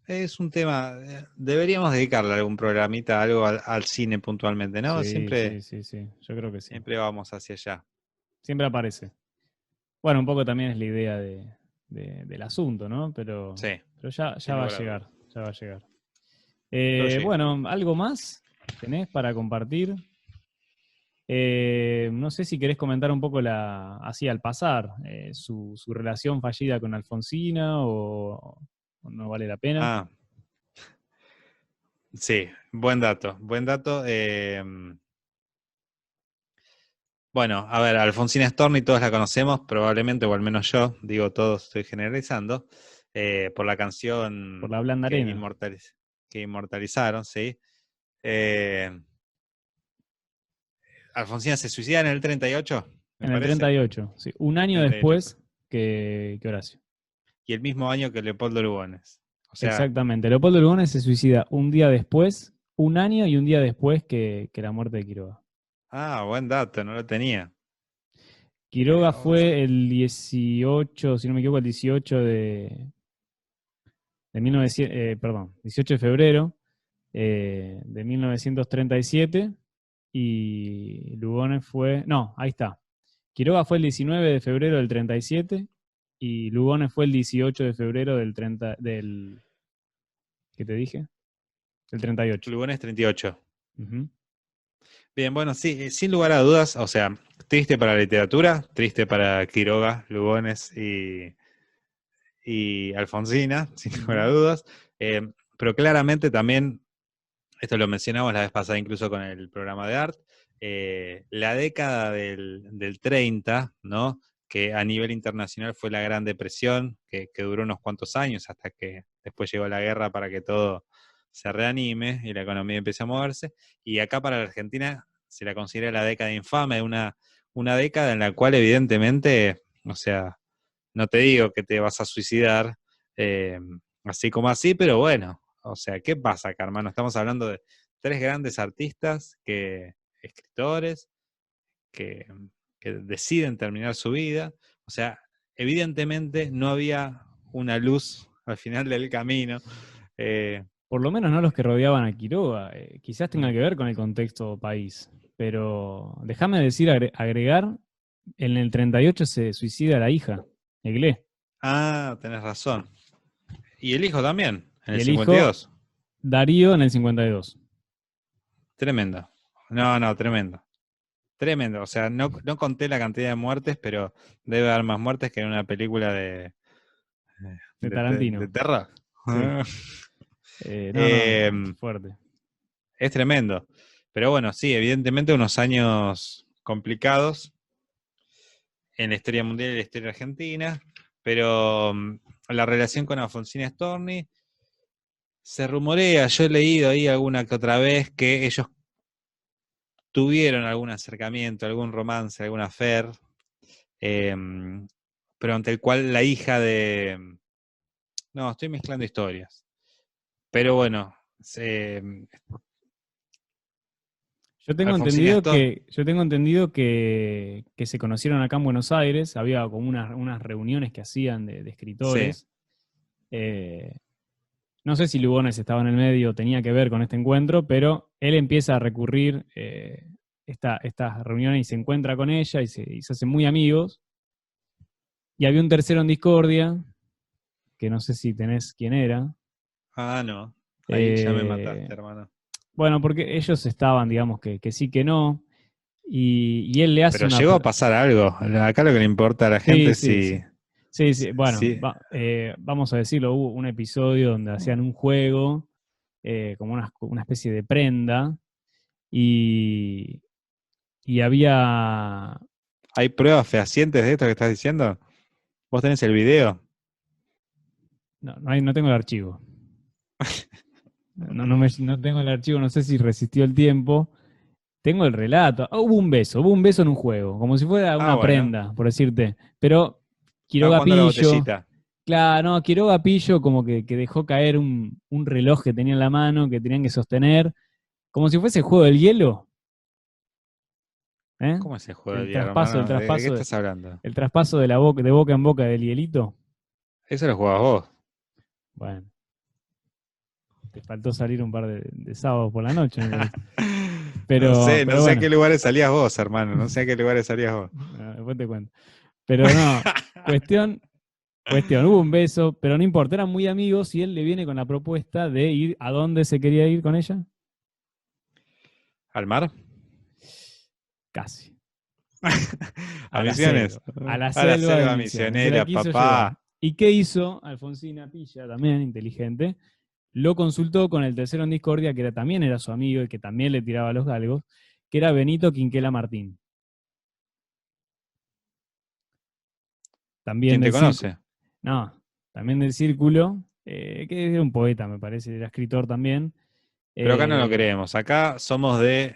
es un tema, deberíamos dedicarle algún programita, algo al cine puntualmente, ¿no? Sí, Siempre, sí, sí, sí, yo creo que sí. siempre vamos hacia allá. Siempre aparece. Bueno, un poco también es la idea del asunto, ¿no? Sí, Pero ya sin va a lugar a llegar, dudas. ya va a llegar. Todo llega. Bueno, ¿algo más tenés para compartir? No sé si querés comentar un poco así al pasar, su relación fallida con Alfonsina o no vale la pena. Ah, sí, buen dato, buen dato. Bueno, a ver, Alfonsina Storni todos la conocemos, probablemente, o al menos yo, digo todos, estoy generalizando, por la Por canción la blanda que, arena. que inmortalizaron, ¿sí? Eh, Alfonsina se suicida en el 38, me En el parece. 38, sí, un año 38. después que Horacio. Y el mismo año que Leopoldo Lugones. O sea, Exactamente. Leopoldo Lugones se suicida un día después, un año y un día después que la muerte de Quiroga. Ah, buen dato, no lo tenía. Quiroga Vos fue el 18, si no me equivoco, el 18 de 1900, perdón, 18 de febrero de 1937 y Lugones fue, no, ahí está. Quiroga fue el 19 de febrero del 37 y Lugones fue el 18 de febrero del 30, del, ¿qué te dije? Del 38. Lugones 38. Ujú. Bien, bueno, sí, sin lugar a dudas, o sea, triste para la literatura, triste para Quiroga, Lugones y Alfonsina, sin lugar a Ujú. dudas. Pero claramente también, esto lo mencionamos la vez pasada incluso con el programa de Art, la década del 30, ¿no? Que a nivel internacional fue la Gran Depresión, que duró unos cuantos años hasta que después llegó la guerra para que todo se reanime y la economía empiece a moverse. Y acá para la Argentina se la considera la década infame, una década en la cual evidentemente, o sea, no te digo que te vas a suicidar, eh, así como así, pero bueno, o sea, ¿qué pasa acá, hermano? Estamos hablando de tres grandes artistas, escritores, que, que deciden terminar su vida. O sea, evidentemente no había una luz al final del camino. Eh, Por lo menos no los que rodeaban a Quiroga. Quizás tenga mm. que ver con el contexto país. Pero déjame decir, agregar, en el 38 se suicida la hija, Eglé. Ah, tenés razón. Y el hijo también, en Y el el hijo, 52. Darío, en el 52. Tremendo. No, no, tremendo. Tremendo, o sea, no conté la cantidad de muertes, pero debe haber más muertes que en una película De de Tarantino. terror. Sí. No, Eh, no, fuerte. es tremendo. Pero bueno, sí, evidentemente unos años complicados en la historia mundial y la historia argentina, pero la relación con Alfonsina Storni se rumorea, yo he leído ahí alguna que otra vez que ellos tuvieron algún acercamiento, algún romance, alguna affair, eh, pero ante el cual la hija de... No, estoy mezclando historias. Pero bueno, Alfonsina Storni... Yo tengo entendido que se conocieron acá en Buenos Aires, había como unas reuniones que hacían de Sí. escritores. Eh, no sé si Lugones estaba en el medio, tenía que ver con este encuentro, pero él empieza a recurrir estas reuniones y se encuentra con ella y se hacen muy amigos. Y había un tercero en discordia, que no sé si tenés quién era. Ah, no. Ahí ya me Eh, mataste, hermano. bueno, porque ellos estaban, digamos, que sí, que no. Y él le hace Pero una... llegó a pasar algo. Acá lo que le importa a la gente Sí, es sí, sí. si... Sí, sí. Bueno, si- vamos a decirlo, hubo un episodio donde hacían un juego, como una especie de prenda, y, y había... ¿Hay pruebas fehacientes de esto que estás diciendo? ¿Vos tenés el video? No, no tengo el archivo. No tengo el archivo, no sé si resistió el tiempo. Tengo el relato. Ah, hubo un beso en un juego, como si fuera Ah, una bueno. prenda, por decirte. Pero Estaban Quiroga jugando a la Pillo, botellita. claro, no, Quiroga Pillo como que dejó caer un reloj que tenía en la mano, que tenían que sostener, como si fuese el juego del hielo, ¿eh? ¿Cómo es el juego del El día, traspaso, hermano? ¿De qué estás hablando? el traspaso de la boca, de boca en boca del hielito. Eso lo jugabas vos. Bueno, te faltó salir un par de sábados por la noche, me parece. No Pero sé a bueno, qué lugares salías vos, hermano. No sé a qué lugares salías vos. después te cuento. Pero no, cuestión, hubo un beso, pero no importa, eran muy amigos y él le viene con la propuesta de ir a dónde se quería ir con ella. ¿Al mar? Casi. ¿A A la Misiones? selva. A la A la selva de selva Misiones. Se la misionera, quiso llevar. papá. ¿Y qué hizo Alfonsina Pilla, también inteligente? Lo consultó con el tercero en discordia, que también era su amigo y que también le tiraba los galgos, que era Benito Quinquela Martín. También ¿Quién te del círculo. conoce? No, también del círculo, que era un poeta, me parece, era escritor también. Pero acá no lo Eh, creemos. Acá somos de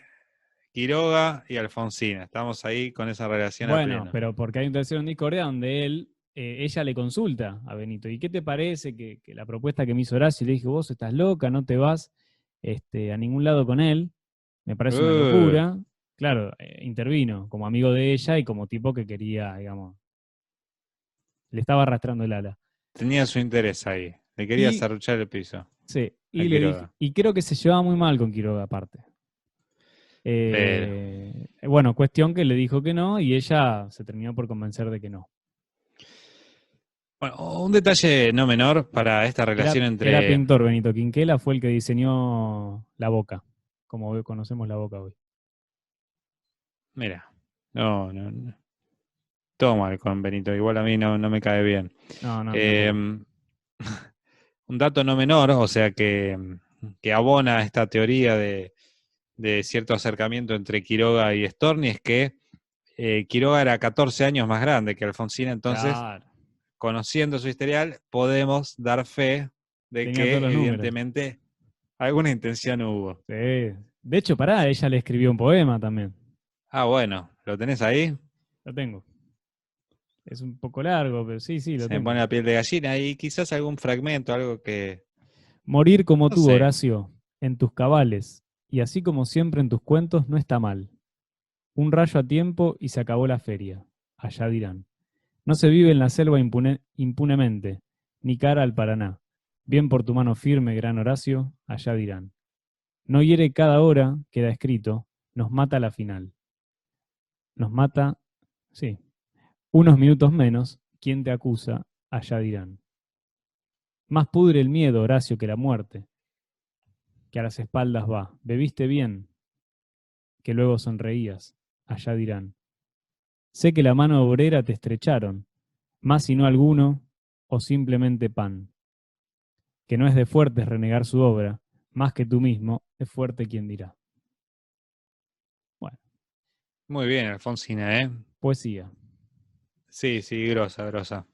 Quiroga y Alfonsina. Estamos ahí con esa relación a bueno, pleno. pero porque hay un tercero en discordia donde ella le consulta a Benito. ¿Y qué te parece que la propuesta que me hizo Horacio? Y le dije, vos estás loca, no te vas a ningún lado con él. Me parece una Uh, locura. claro, intervino como amigo de ella y como tipo que quería, digamos, le estaba arrastrando el ala. Tenía su interés ahí. Le quería Y, serruchar el piso sí, a y le dije, Quiroga. y creo que se llevaba muy mal con Quiroga aparte. Pero, Bueno, cuestión que le dijo que no y ella se terminó por convencer de que no. bueno, un detalle no menor para esta relación Era entre... pintor Benito Quinquela, fue el que diseñó la Boca, como hoy conocemos la Boca hoy. Mira, no. Todo mal con Benito. Igual a mí no me cae bien. No, no, a mí Eh, tampoco. un dato no menor, o sea, que abona esta teoría de cierto acercamiento entre Quiroga y Storni, es que Quiroga era 14 años más grande que Alfonsina, entonces, Claro, conociendo su historial, podemos dar fe de tenía todos que los números. evidentemente alguna intención hubo. Sí. De hecho, pará, ella le escribió un poema también. Ah, bueno, ¿lo tenés ahí? Lo tengo. Es un poco largo, pero sí, sí, lo Se me tengo. pone la piel de gallina y quizás algún fragmento, algo que... Morir como No tú, sé. Horacio, en tus cabales, y así como siempre en tus cuentos, no está mal. Un rayo a tiempo y se acabó la feria. Allá dirán. No se vive en la selva impunemente, ni cara al Paraná. Bien por tu mano firme, gran Horacio, allá dirán. No hiere cada hora, queda escrito, nos mata la final. Nos mata, sí, unos minutos menos, ¿quién te acusa? Allá dirán. Más pudre el miedo, Horacio, que la muerte, que a las espaldas va. Bebiste bien, que luego sonreías, allá dirán. Sé que la mano obrera te estrecharon, más si no alguno, o simplemente pan. Que no es de fuertes renegar su obra, más que tú mismo, es fuerte quien dirá. Bueno, Muy bien, Alfonsina, ¿eh? poesía. Sí, sí, grosa, grosa.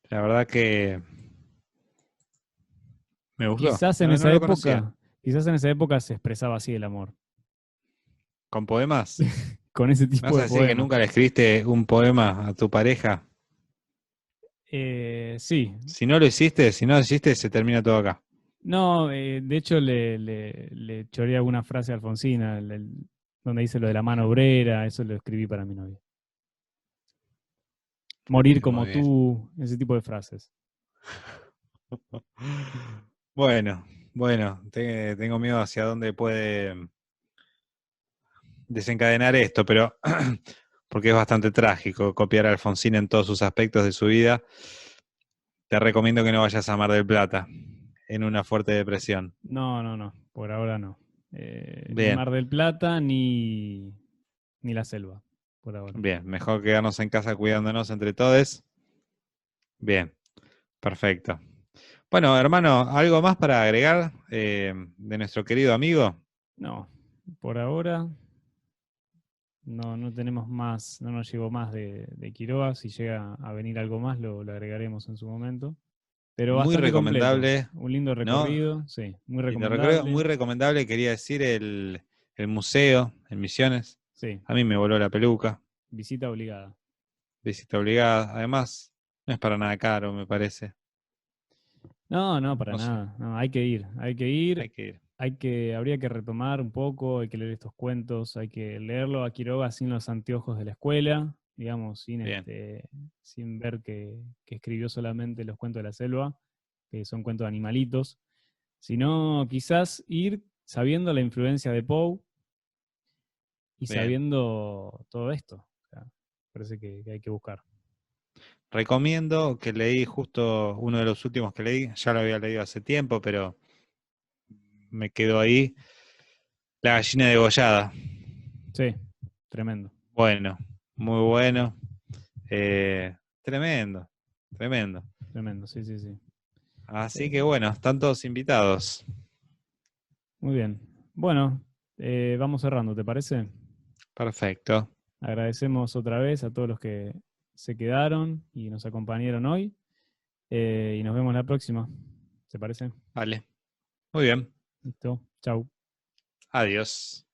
La verdad que me gustó. Quizás en No esa lo conocía. época, quizás en esa época se expresaba así el amor, ¿Con poemas? con ese ¿Me tipo vas a de decir que poemas. nunca le escribiste un poema a tu pareja? Sí, Si no lo hiciste, si no lo hiciste, se termina todo acá. no, de hecho le choré alguna frase a Alfonsina, donde dice lo de la mano obrera, eso lo escribí para mi novia. Morir como Muy bien. tú, ese tipo de frases. Bueno, bueno, tengo miedo hacia dónde puede desencadenar esto, pero porque es bastante trágico copiar a Alfonsín en todos sus aspectos de su vida. Te recomiendo que no vayas a Mar del Plata en una fuerte depresión. No, no, no, por ahora no. Ni Bien, Mar del Plata, ni la selva, por ahora. bien, mejor quedarnos en casa cuidándonos entre todos. Bien, perfecto. Bueno, hermano, ¿algo más para agregar de nuestro querido amigo? No, por ahora no tenemos más, no nos llegó más de Quiroga. Si llega a venir algo más, lo agregaremos en su momento. Pero Muy bastante completo. recomendable, Un lindo ¿no? recorrido, sí, muy Y te recuerdo, recomendable. muy recomendable, quería decir, el museo en Misiones. Sí, A mí me voló la peluca, visita obligada. visita obligada. Además, no es para nada caro, me parece. No, no, para No sé, nada. No, hay que ir, hay que ir. hay que ir. Habría que retomar un poco, hay que leer estos cuentos, hay que leerlo a Quiroga sin los anteojos de la escuela, digamos, Bien, sin ver que escribió solamente los cuentos de la selva, que son cuentos de animalitos, sino quizás ir sabiendo la influencia de Poe y bien. sabiendo todo esto. O sea, parece que hay que buscar. Recomiendo que leí justo uno de los últimos que leí, ya lo había leído hace tiempo, pero me quedó ahí. La gallina degollada. Sí, tremendo, Bueno, muy bueno. Tremendo, tremendo. tremendo, sí, sí, sí. Así que Eh, bueno, están todos invitados. Muy bien. Bueno, vamos cerrando, ¿te parece? Perfecto. Agradecemos otra vez a todos los que se quedaron y nos acompañaron hoy. Y nos vemos la próxima. ¿Te parece? Vale. Muy bien. Listo. Chau. Adiós.